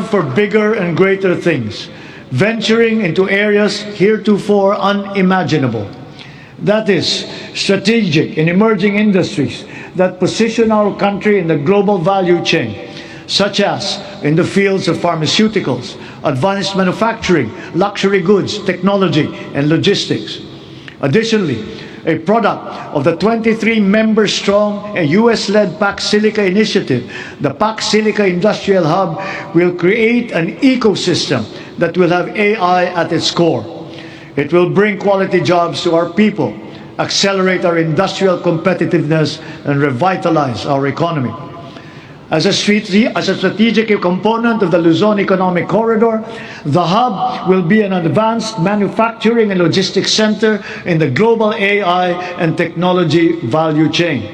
for bigger and greater things, venturing into areas heretofore unimaginable. That is, strategic and emerging industries that position our country in the global value chain, such as in the fields of pharmaceuticals, advanced manufacturing, luxury goods, technology, and logistics. Additionally, a product of the 23-member-strong US-led Pac Silica initiative, the Pac Silica Industrial Hub will create an ecosystem that will have AI at its core. It will bring quality jobs to our people, accelerate our industrial competitiveness, and revitalize our economy. As a strategic component of the Luzon Economic Corridor, the hub will be an advanced manufacturing and logistics center in the global AI and technology value chain.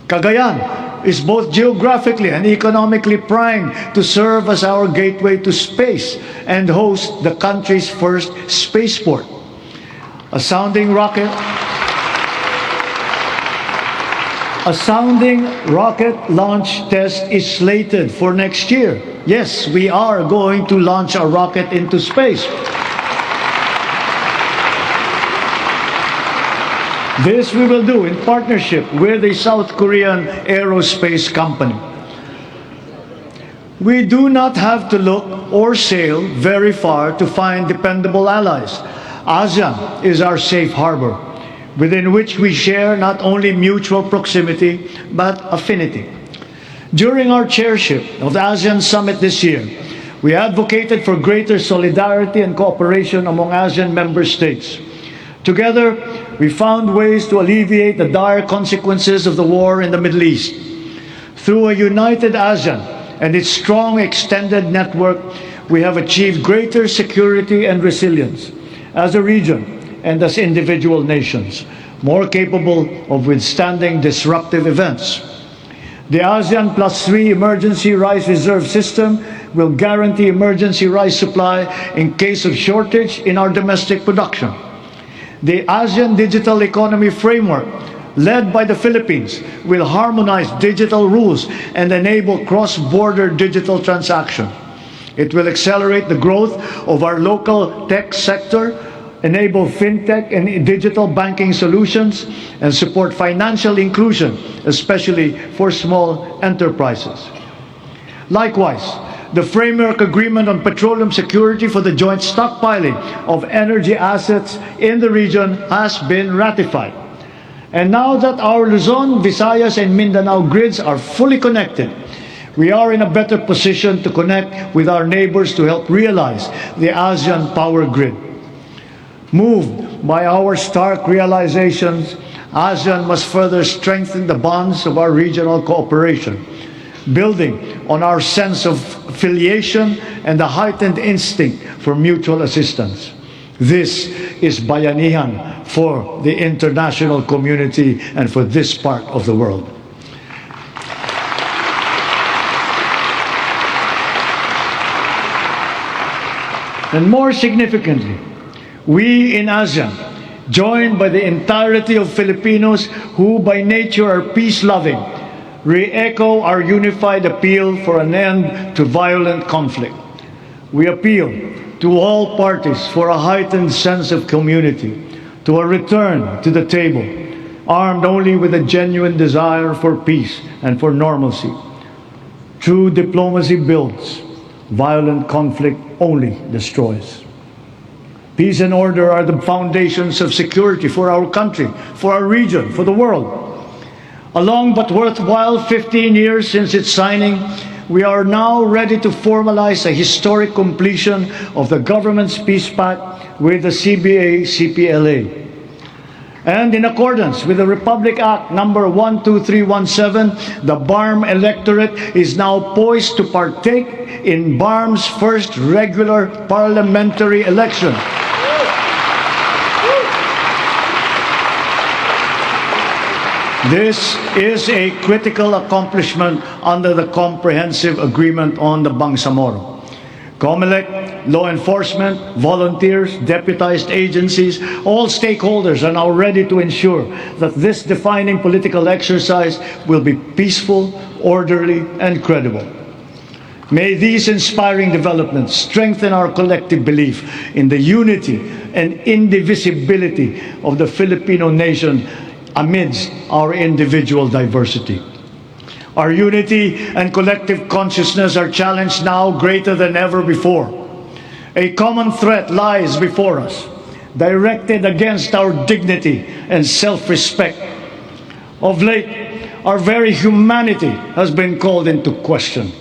Cagayan is both geographically and economically primed to serve as our gateway to space and host the country's first spaceport. A sounding rocket launch test is slated for next year. Yes, we are going to launch a rocket into space. This we will do in partnership with a South Korean aerospace company. We do not have to look or sail very far to find dependable allies. ASEAN is our safe harbor, within which we share not only mutual proximity, but affinity. During our chairship of the ASEAN Summit this year, we advocated for greater solidarity and cooperation among ASEAN member states. Together, we found ways to alleviate the dire consequences of the war in the Middle East. Through a united ASEAN and its strong extended network, we have achieved greater security and resilience as a region and as individual nations, more capable of withstanding disruptive events. The ASEAN +3 Emergency Rice Reserve System will guarantee emergency rice supply in case of shortage in our domestic production. The ASEAN Digital Economy Framework, led by the Philippines, will harmonize digital rules and enable cross-border digital transaction. It will accelerate the growth of our local tech sector, enable fintech and digital banking solutions, and support financial inclusion, especially for small enterprises. Likewise, the Framework Agreement on Petroleum Security for the joint stockpiling of energy assets in the region has been ratified. And now that our Luzon, Visayas, and Mindanao grids are fully connected, we are in a better position to connect with our neighbors to help realize the ASEAN Power Grid. Moved by our stark realizations, ASEAN must further strengthen the bonds of our regional cooperation, building on our sense of affiliation and the heightened instinct for mutual assistance. This is bayanihan for the international community and for this part of the world. And more significantly, we in ASEAN joined by the entirety of Filipinos who by nature are peace-loving, re-echo our unified appeal for an end to violent conflict. We appeal to all parties for a heightened sense of community, to a return to the table, armed only with a genuine desire for peace and for normalcy. True diplomacy builds, violent conflict only destroys. Peace and order are the foundations of security for our country, for our region, for the world. A long but worthwhile 15 years since its signing, we are now ready to formalize a historic completion of the government's peace pact with the CBA-CPLA. And in accordance with the Republic Act number 12317, the BARM electorate is now poised to partake in BARM's first regular parliamentary election. This is a critical accomplishment under the Comprehensive Agreement on the Bangsamoro. COMELEC, law enforcement, volunteers, deputized agencies, all stakeholders are now ready to ensure that this defining political exercise will be peaceful, orderly, and credible. May these inspiring developments strengthen our collective belief in the unity and indivisibility of the Filipino nation amidst our individual diversity. Our unity and collective consciousness are challenged now greater than ever before. A common threat lies before us, directed against our dignity and self-respect. Of late, our very humanity has been called into question.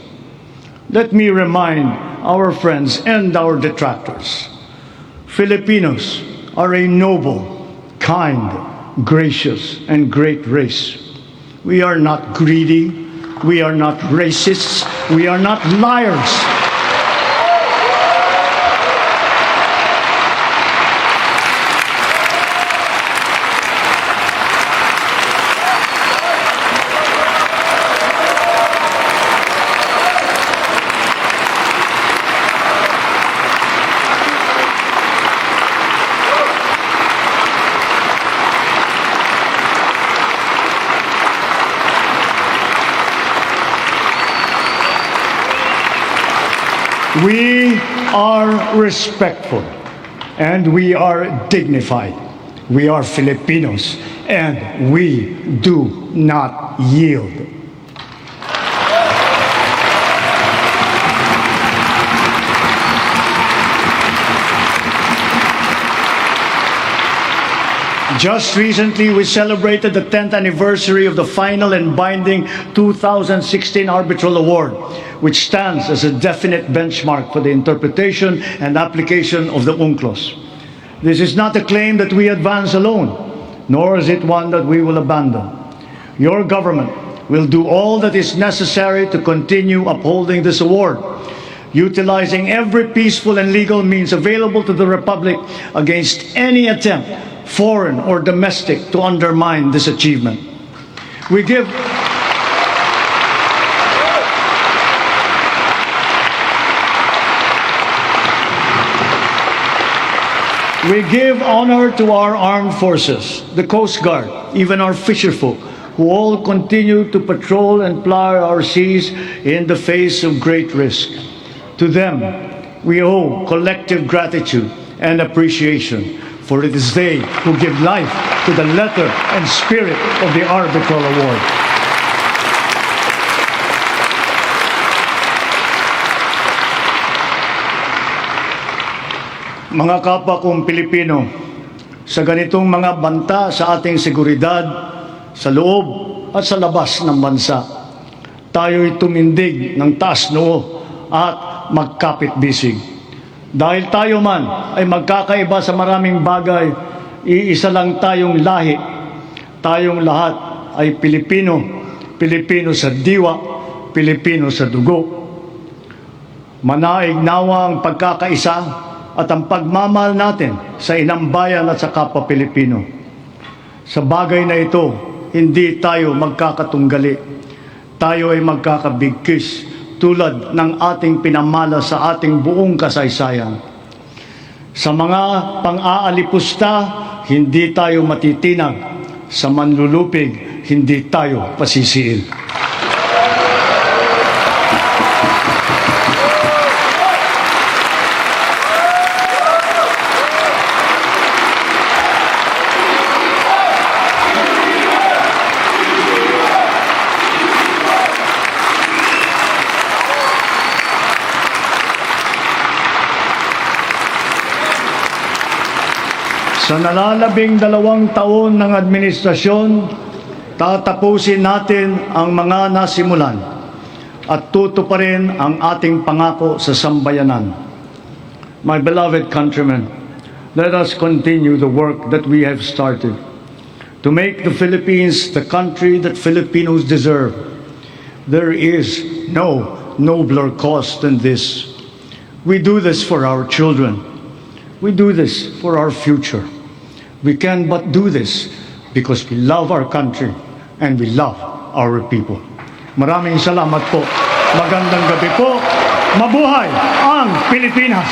Let me remind our friends and our detractors, Filipinos are a noble, kind, gracious, and great race. We are not greedy, we are not racists, we are not liars. We are respectful and we are dignified. We are Filipinos and we do not yield. Just recently, we celebrated the 10th anniversary of the final and binding 2016 Arbitral Award, which stands as a definite benchmark for the interpretation and application of the UNCLOS. This is not a claim that we advance alone, nor is it one that we will abandon. Your government will do all that is necessary to continue upholding this award, utilizing every peaceful and legal means available to the Republic against any attempt, foreign or domestic, to undermine this achievement. We give honor to our armed forces, the Coast Guard, even our fisherfolk, who all continue to patrol and ply our seas in the face of great risk. To them, we owe collective gratitude and appreciation, for it is they who give life to the letter and spirit of the Arbitral Award. Mga kapwa kong Pilipino, sa ganitong mga banta sa ating seguridad, sa loob at sa labas ng bansa, tayo'y tumindig ng taas noo at magkapit-bisig. Dahil tayo man ay magkakaiba sa maraming bagay, iisa lang tayong lahi. Tayong lahat ay Pilipino, Pilipino sa diwa, Pilipino sa dugo. Manaig nawa ang pagkakaisa at ang pagmamahal natin sa inang bayan at sa kapwa Pilipino. Sa bagay na ito, hindi tayo magkakatunggali. Tayo ay magkakabigkis tulad ng ating pinamana sa ating buong kasaysayan. Sa mga pang-aalipusta hindi tayo matitinag. Sa manlulupig, hindi tayo pasisiil. Sa nalalabing 2 taon ng administrasyon, tatapusin natin ang mga nasimulan at tutuparin ang ating pangako sa sambayanan. My beloved countrymen, let us continue the work that we have started to make the Philippines the country that Filipinos deserve. There is no nobler cause than this. We do this for our children. We do this for our future. We can but do this because we love our country and we love our people. Maraming salamat po. Magandang gabi po. Mabuhay ang Pilipinas!